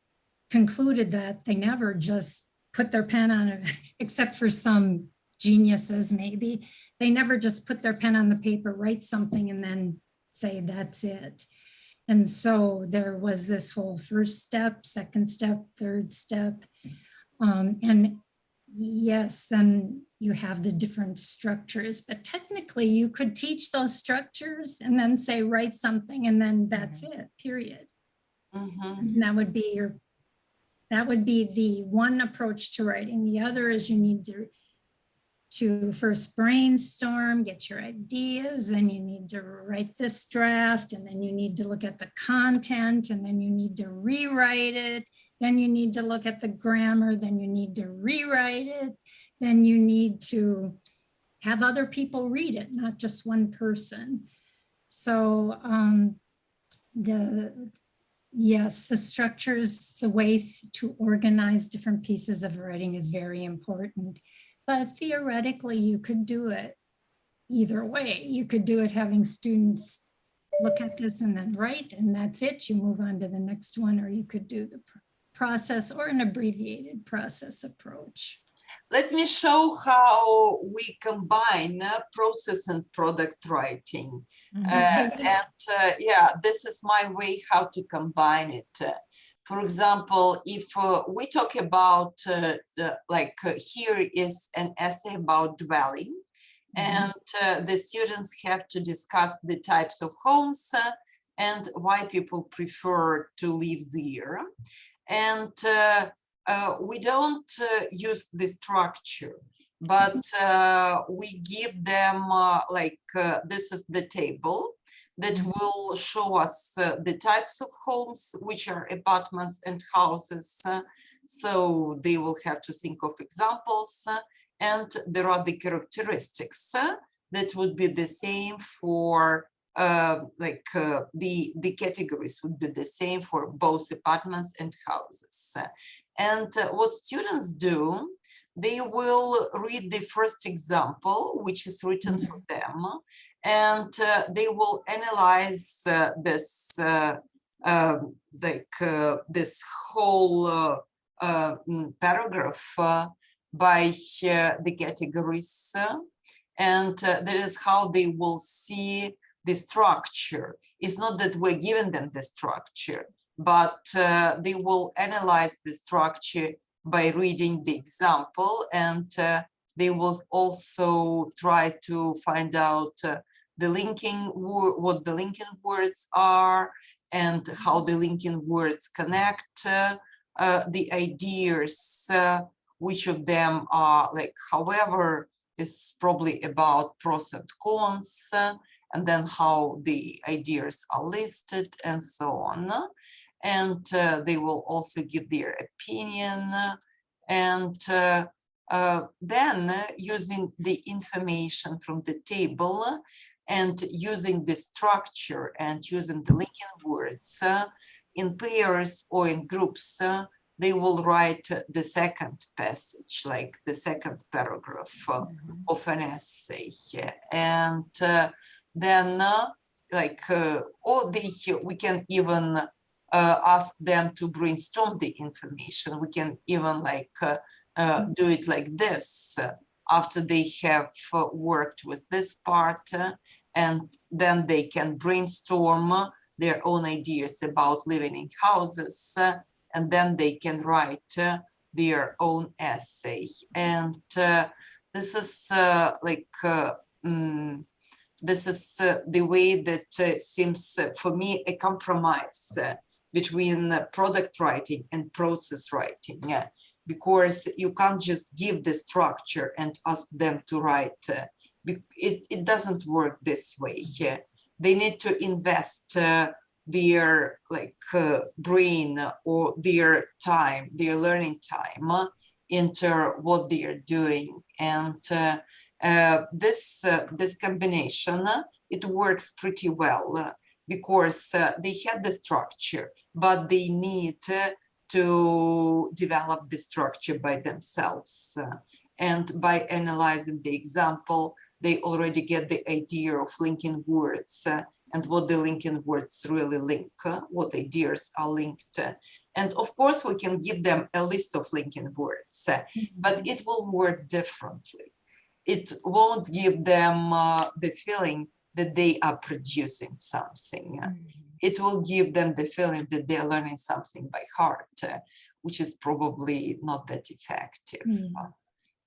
concluded that they never just put their pen on it, except for some geniuses maybe. They never just put their pen on the paper, write something, and then say that's it. And so there was this whole first step, second step, third step. And yes, then you have the different structures, but technically you could teach those structures and then say, write something, and then that's it, period. And that would be the one approach to writing. The other is you need to first brainstorm, get your ideas, then you need to write this draft, and then you need to look at the content, and then you need to rewrite it. Then you need to look at the grammar, then you need to rewrite it. Then you need to have other people read it, not just one person. So yes, the structures, the way to organize different pieces of writing is very important. But theoretically, you could do it either way. You could do it having students look at this and then write, and that's it. You move on to the next one, or you could do the process or an abbreviated process approach. Let me show how we combine process and product writing. Yeah, this is my way how to combine it. For example, if we talk about, here is an essay about dwelling, and the students have to discuss the types of homes and why people prefer to live there. And we don't use the structure, but we give them this is the table that will show us the types of homes, which are apartments and houses. So they will have to think of examples, and there are the characteristics that would be the same for the categories would be the same for both apartments and houses. And what students do, they will read the first example, which is written for them, and they will analyze this this whole paragraph by the categories, and that is how they will see the structure. It's not that we're giving them the structure, but they will analyze the structure by reading the example, and they will also try to find out what the linking words are and how the linking words connect the ideas, which of them are however, is probably about pros and cons, and then how the ideas are listed and so on. And they will also give their opinion. And then using the information from the table and using the structure and using the linking words in pairs or in groups, they will write the second passage, like the second paragraph of an essay. And then we can even ask them to brainstorm the information. We can even do it like this after they have worked with this part, and then they can brainstorm their own ideas about living in houses, and then they can write their own essay. And this is this is the way that seems for me a compromise between product writing and process writing, because you can't just give the structure and ask them to write. It doesn't work this way. They need to invest their brain or their time, their learning time into what they are doing. And this combination, it works pretty well because they have the structure, but they need to develop the structure by themselves. And by analyzing the example, they already get the idea of linking words and what the linking words really link, what ideas are linked. And of course, we can give them a list of linking words, but it will work differently. It won't give them the feeling that they are producing something. It will give them the feeling that they're learning something by heart, which is probably not that effective.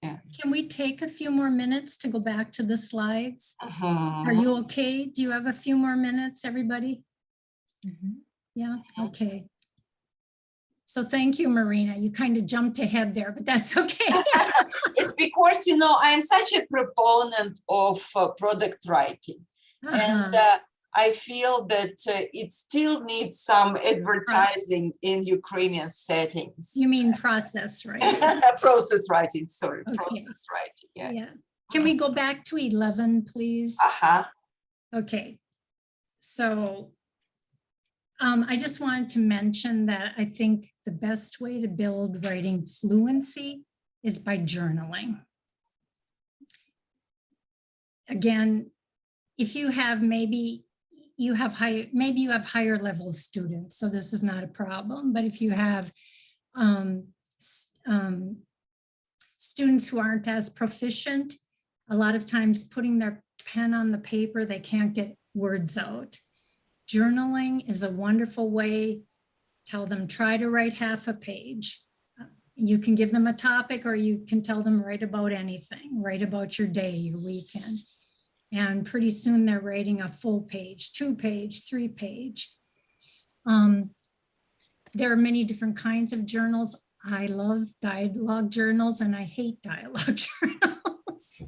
Yeah. Can we take a few more minutes to go back to the slides? Are you okay? Do you have a few more minutes, everybody? Yeah, okay. So thank you, Marina. You kind of jumped ahead there, but that's okay. It's because, you know, I'm such a proponent of product writing. And I feel that it still needs some advertising in Ukrainian settings. You mean process writing? Process writing, sorry, Okay. process writing, yeah. Can we go back to 11, please? Uh-huh. Okay. So I just wanted to mention that I think the best way to build writing fluency is by journaling. Again, if you have maybe you have higher level students, so this is not a problem. But if you have students who aren't as proficient, a lot of times putting their pen on the paper, they can't get words out. Journaling is a wonderful way. Tell them, try to write half a page. You can give them a topic, or you can tell them write about anything, write about your day, your weekend. And pretty soon they're writing a full page, 2-page, 3-page. There are many different kinds of journals. I love dialogue journals and I hate dialogue journals.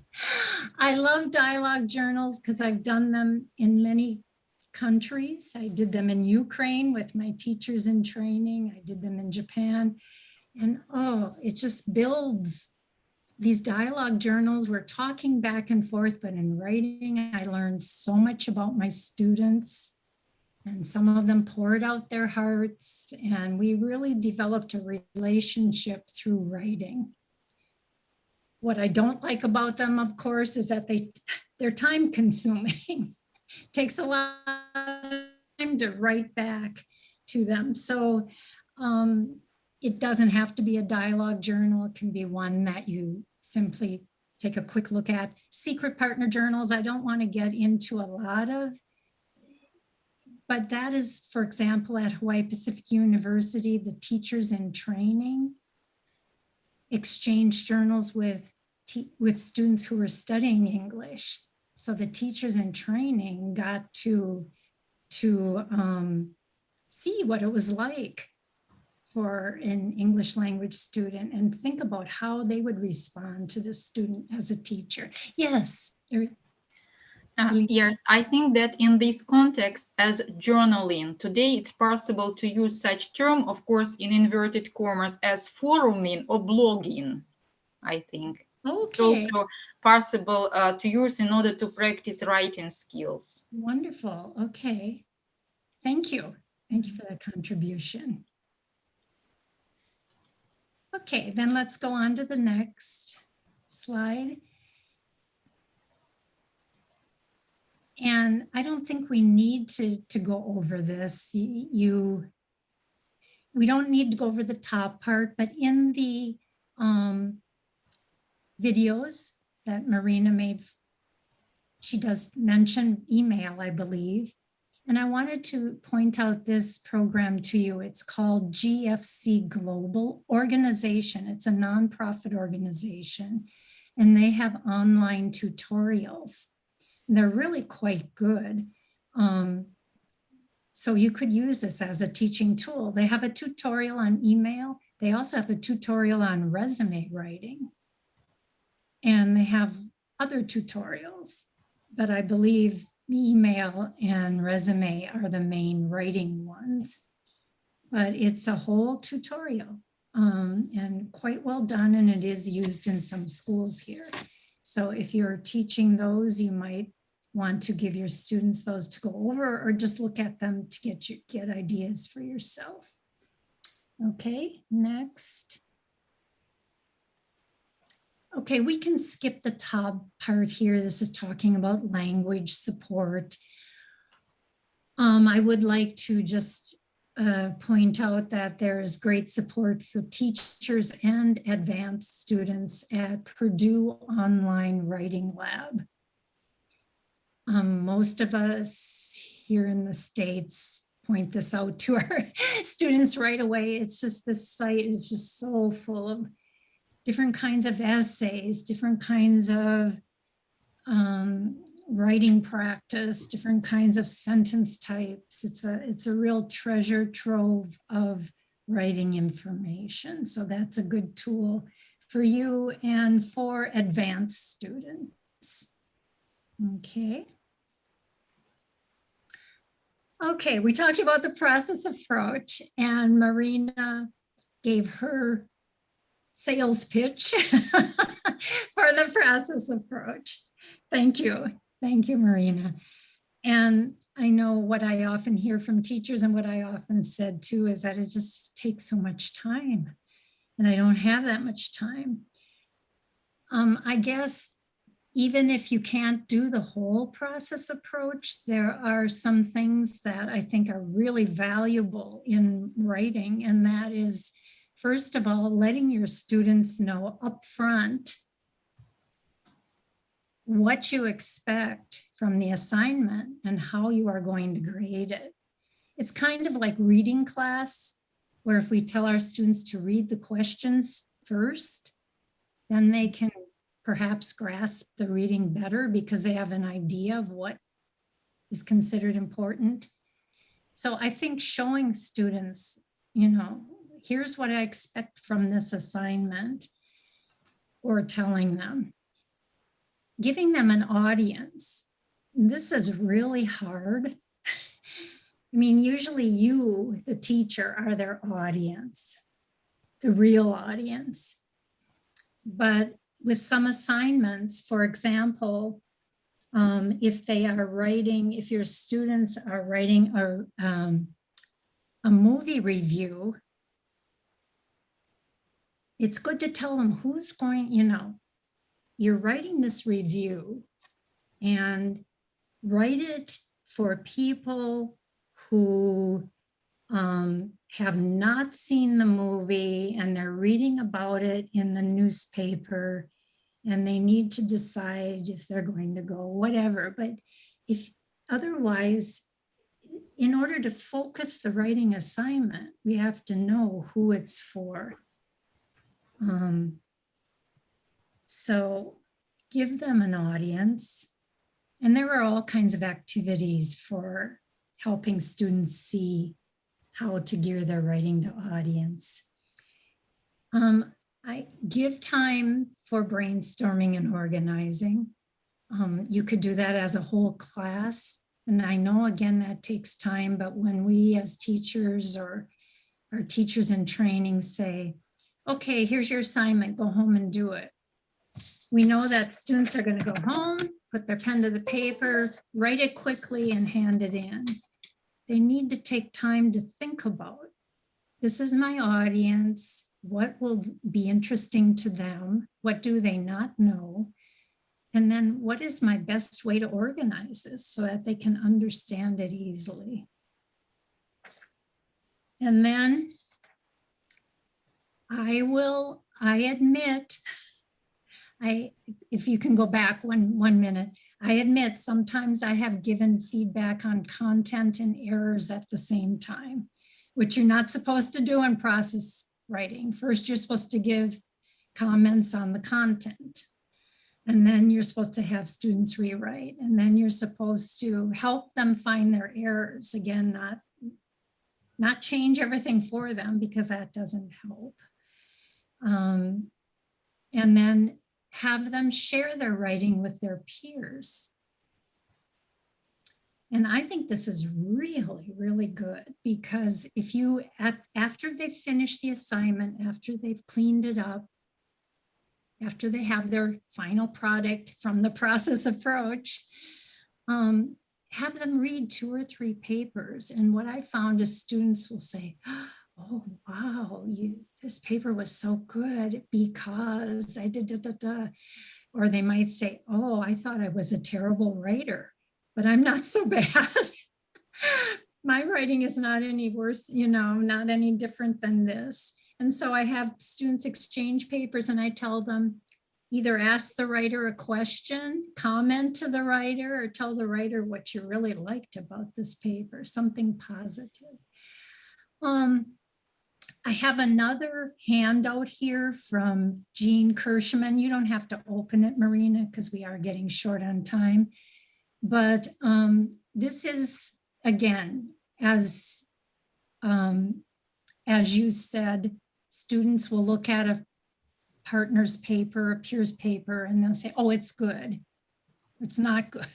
I love dialogue journals because I've done them in many countries. I did them in Ukraine with my teachers in training. I did them in Japan. And oh, it just builds these dialogue journals. We're talking back and forth, but in writing, I learned so much about my students, and some of them poured out their hearts, and we really developed a relationship through writing. What I don't like about them, of course, is that they're time consuming. Takes a lot of time to write back to them. So it doesn't have to be a dialogue journal. It can be one that you simply take a quick look at. Secret partner journals, I don't want to get into a lot of, but that is, for example, at Hawaii Pacific University, the teachers in training exchange journals with students who were studying English. So the teachers in training got to see what it was like for an English language student and think about how they would respond to the student as a teacher. Yes. Yes, I think that in this context as journaling, today it's possible to use such term, of course, in inverted commas, as foruming or blogging, I think. Okay. It's also possible to use in order to practice writing skills. Wonderful. Okay. Thank you. Thank you for that contribution. Okay, then let's go on to the next slide. And I don't think we need to go over this. We don't need to go over the top part, but in the videos that Marina made, she does mention email, I believe. And I wanted to point out this program to you. It's called GFC Global Organization. It's a nonprofit organization, and they have online tutorials. And they're really quite good. So you could use this as a teaching tool. They have a tutorial on email. They also have a tutorial on resume writing. And they have other tutorials, but I believe email and resume are the main writing ones. But it's a whole tutorial and quite well done, and it is used in some schools here. So if you're teaching those, you might want to give your students those to go over, or just look at them to get ideas for yourself. Okay, next. Okay, we can skip the top part here. This is talking about language support. I would like to just point out that there is great support for teachers and advanced students at Purdue Online Writing Lab. Most of us here in the States point this out to our students right away. It's just, this site is just so full of different kinds of essays, different kinds of writing practice, different kinds of sentence types. It's a real treasure trove of writing information. So that's a good tool for you and for advanced students. Okay. Okay, we talked about the process approach, and Marina gave her sales pitch for the process approach. Thank you. Thank you, Marina. And I know what I often hear from teachers and what I often said too is that it just takes so much time and I don't have that much time. I guess even if you can't do the whole process approach, there are some things that I think are really valuable in writing. And that is, first of all, letting your students know upfront what you expect from the assignment and how you are going to grade it. It's kind of like reading class, where if we tell our students to read the questions first, then they can perhaps grasp the reading better because they have an idea of what is considered important. So I think showing students, you know, here's what I expect from this assignment, or telling them, giving them an audience. This is really hard. I mean, usually you, the teacher, are their audience, the real audience. But with some assignments, for example, if they are writing, if your students are writing a movie review, it's good to tell them who's going, you know, you're writing this review and write it for people who have not seen the movie and they're reading about it in the newspaper and they need to decide if they're going to go, whatever. But if otherwise, in order to focus the writing assignment, we have to know who it's for. So give them an audience. And there are all kinds of activities for helping students see how to gear their writing to audience. I give time for brainstorming and organizing. You could do that as a whole class. And I know, again, that takes time, but when we as teachers or our teachers in training say, okay, here's your assignment, go home and do it. We know that students are going to go home, put their pen to the paper, write it quickly and hand it in. They need to take time to think about, this is my audience, what will be interesting to them, what do they not know, and then what is my best way to organize this so that they can understand it easily. And then I admit, if you can go back one minute, I admit sometimes I have given feedback on content and errors at the same time, which you're not supposed to do in process writing. First, you're supposed to give comments on the content, and then you're supposed to have students rewrite, and then you're supposed to help them find their errors. Again, not change everything for them because that doesn't help. And then have them share their writing with their peers. And I think this is really, really good because if you, after they've finished the assignment, after they've cleaned it up, after they have their final product from the process approach, have them read 2 or 3 papers. And what I found is students will say, oh, wow, this paper was so good because I did da. Or they might say, oh, I thought I was a terrible writer, but I'm not so bad. My writing is not any worse, you know, not any different than this. And so I have students exchange papers and I tell them, either ask the writer a question, comment to the writer, or tell the writer what you really liked about this paper, something positive. I have another handout here from Jean Kirschman. You don't have to open it, Marina, because we are getting short on time. But this is, again, as you said, students will look at a partner's paper, a peer's paper, and they'll say, oh, it's good. It's not good.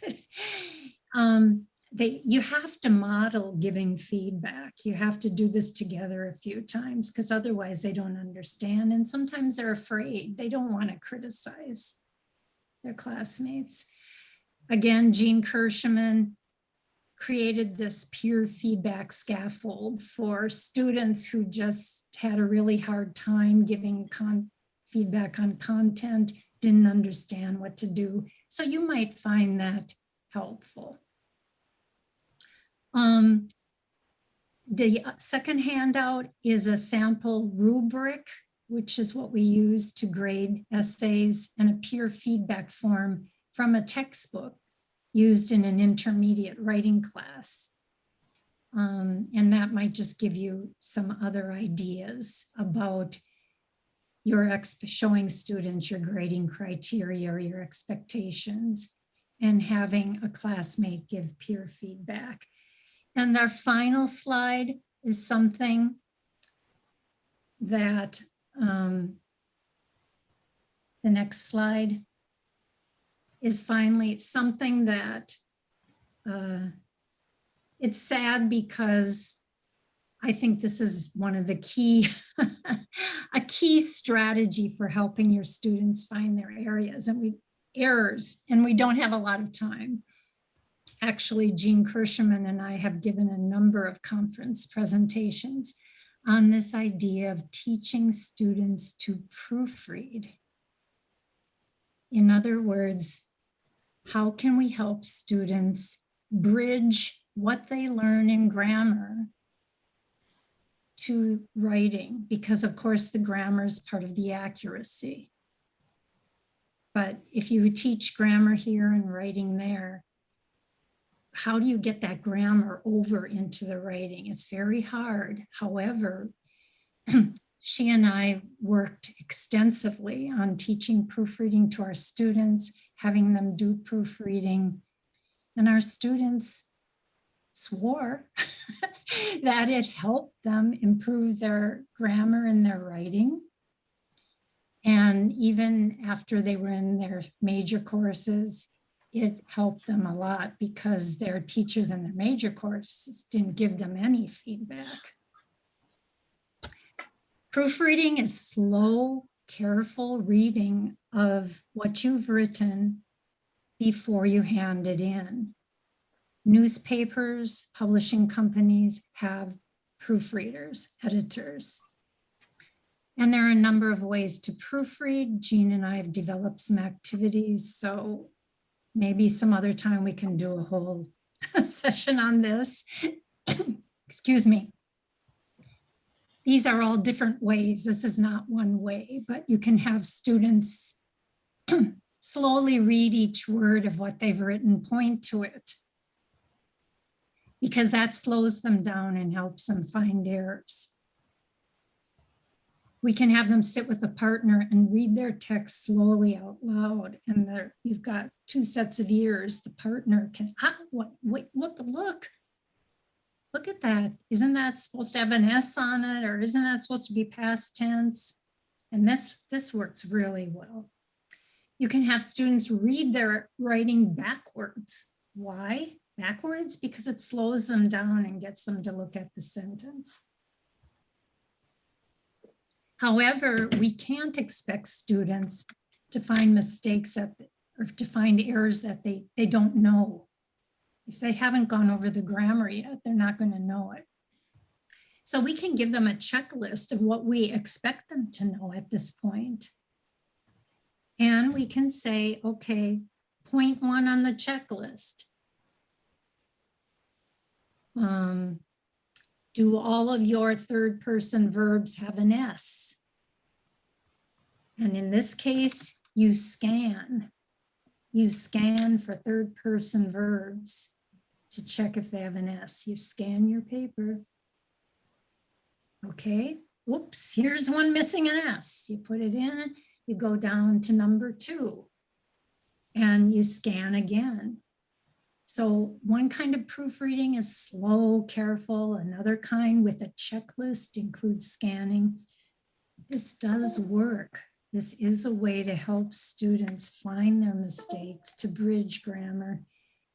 you have to model giving feedback. You have to do this together a few times because otherwise they don't understand. And sometimes they're afraid. They don't want to criticize their classmates. Again, Jean Kirschman created this peer feedback scaffold for students who just had a really hard time giving feedback on content, didn't understand what to do. So you might find that helpful. The second handout is a sample rubric, which is what we use to grade essays, and a peer feedback form from a textbook used in an intermediate writing class. And that might just give you some other ideas about your showing students your grading criteria or your expectations, and having a classmate give peer feedback. And our final slide is something that, the next slide is finally something that it's sad because I think this is one of the key, a key strategy for helping your students find their areas and errors, and we don't have a lot of time. Actually, Jean Kirschman and I have given a number of conference presentations on this idea of teaching students to proofread. In other words, how can we help students bridge what they learn in grammar to writing? Because of course the grammar is part of the accuracy. But if you teach grammar here and writing there, how do you get that grammar over into the writing? It's very hard. However, she and I worked extensively on teaching proofreading to our students, having them do proofreading, and our students swore that it helped them improve their grammar and their writing. And even after they were in their major courses, it helped them a lot because their teachers in their major courses didn't give them any feedback. Proofreading is slow, careful reading of what you've written before you hand it in. Newspapers, publishing companies have proofreaders, editors. And there are a number of ways to proofread. Jean and I have developed some activities, so maybe some other time we can do a whole session on this. Excuse me. These are all different ways. This is not one way, but you can have students slowly read each word of what they've written, point to it, because that slows them down and helps them find errors. We can have them sit with a partner and read their text slowly out loud, and you've got two sets of ears. The partner can, wait, look at that. Isn't that supposed to have an S on it, or isn't that supposed to be past tense? And this works really well. You can have students read their writing backwards. Why backwards? Because it slows them down and gets them to look at the sentence. However, we can't expect students to find mistakes or to find errors that they don't know. If they haven't gone over the grammar yet, they're not going to know it. So we can give them a checklist of what we expect them to know at this point. And we can say, okay, point 1 on the checklist. Do all of your third person verbs have an S? And in this case, you scan. You scan for third person verbs to check if they have an S. You scan your paper. Okay, oops, here's one missing an S. You put it in, you go down to number 2 and you scan again. So one kind of proofreading is slow, careful. Another kind with a checklist includes scanning. This does work. This is a way to help students find their mistakes, to bridge grammar,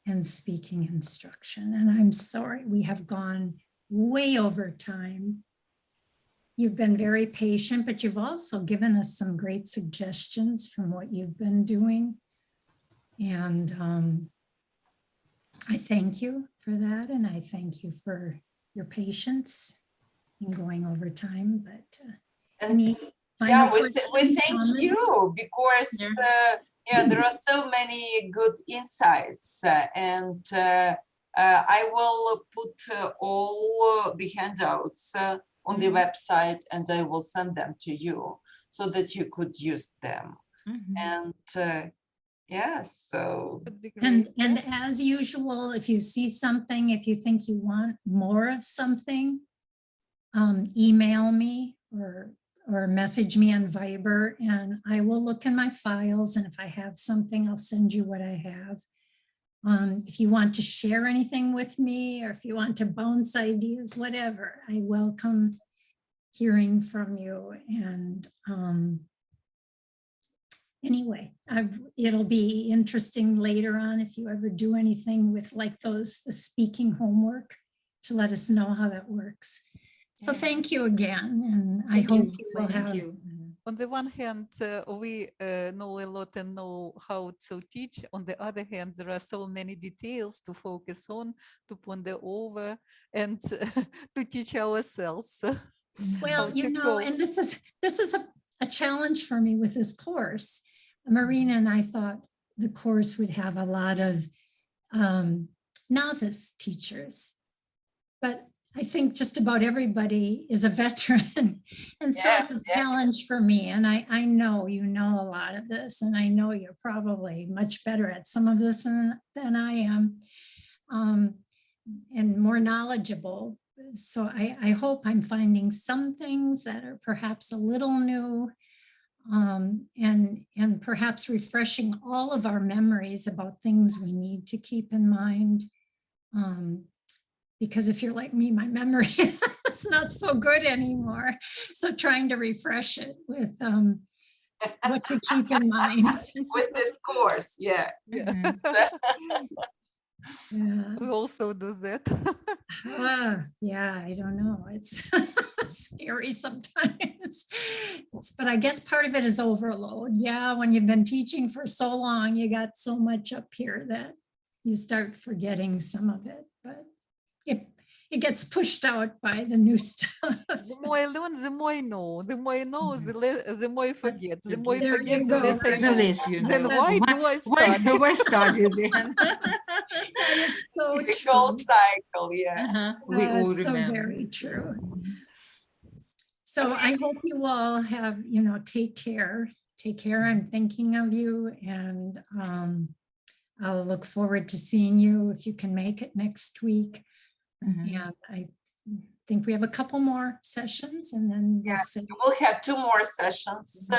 and speaking instruction. And I'm sorry, we have gone way over time. You've been very patient, but you've also given us some great suggestions from what you've been doing. And I thank you for that. And I thank you for your patience in going over time. But any final we questions, thank comments? you because there are so many good insights, and I will put all the handouts on the website, and I will send them to you so that you could use them. And yes, so And as usual, if you see something, if you think you want more of something, email me or message me on Viber, and I will look in my files, and if I have something, I'll send you what I have. If you want to share anything with me, or if you want to bounce ideas, whatever, I welcome hearing from you. And anyway, it'll be interesting later on if you ever do anything with like the speaking homework, to let us know how that works. So thank you again, and I hope you will have. On the one hand, we know a lot and know how to teach. On the other hand, there are so many details to focus on, to ponder over, and to teach ourselves. Well, you know, and this is a challenge for me with this course. Marina and I thought the course would have a lot of novice teachers, but I think just about everybody is a veteran. And so it's a challenge for me. And I know you know a lot of this, and I know you're probably much better at some of this than I am, and more knowledgeable. So I hope I'm finding some things that are perhaps a little new, and perhaps refreshing all of our memories about things we need to keep in mind. Because if you're like me, my memory is not so good anymore. So trying to refresh it with what to keep in mind. With this course, yeah. We also do that. Yeah, I don't know. It's scary sometimes. But I guess part of it is overload. Yeah, when you've been teaching for so long, you got so much up here that you start forgetting some of it. But it gets pushed out by the new stuff. The more I learn, the more I know. The more I know, the more I forget. The more I There forget, you the go, less I right. know. The less you Then know. why do I study? Why study then? That is so The whole true. cycle, yeah. We all That's so remember. very true. So I hope you all have, take care. Take care. I'm thinking of you, and I'll look forward to seeing you if you can make it next week. And I think we have a couple more sessions, and then we'll see. We'll have 2 more sessions.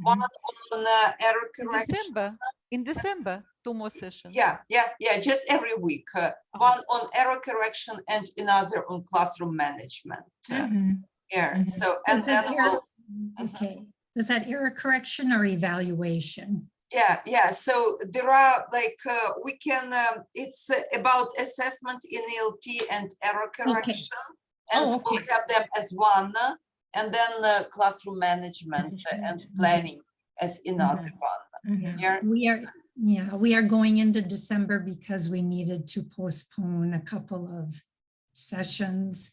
One on error correction. In December, 2 more sessions. Yeah, just every week. One on error correction and another on classroom management. So, and then we'll. Okay. Is that error correction or evaluation? Yeah. So there are like, we can, it's about assessment in ELT and error correction. And we'll have them as one, and then classroom management and planning as another one. We are going into December because we needed to postpone a couple of sessions,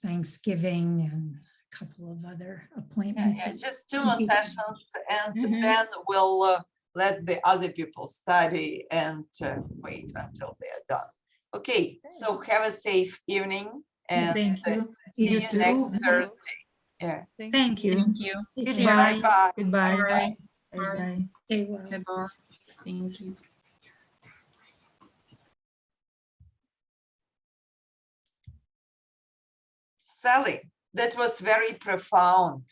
Thanksgiving and a couple of other appointments. Just 2 more sessions, and then we'll let the other people study and wait until they're done. Okay, so have a safe evening, and thank you. See you too. next Thursday. Yeah. Thank you. Thank you. Goodbye. Bye. Goodbye. Bye. Bye. Stay well. Bye. Thank you. Sally, that was very profound.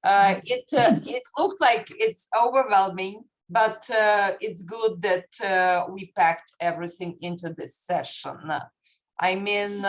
It looked like it's overwhelming, but it's good that we packed everything into this session. I mean,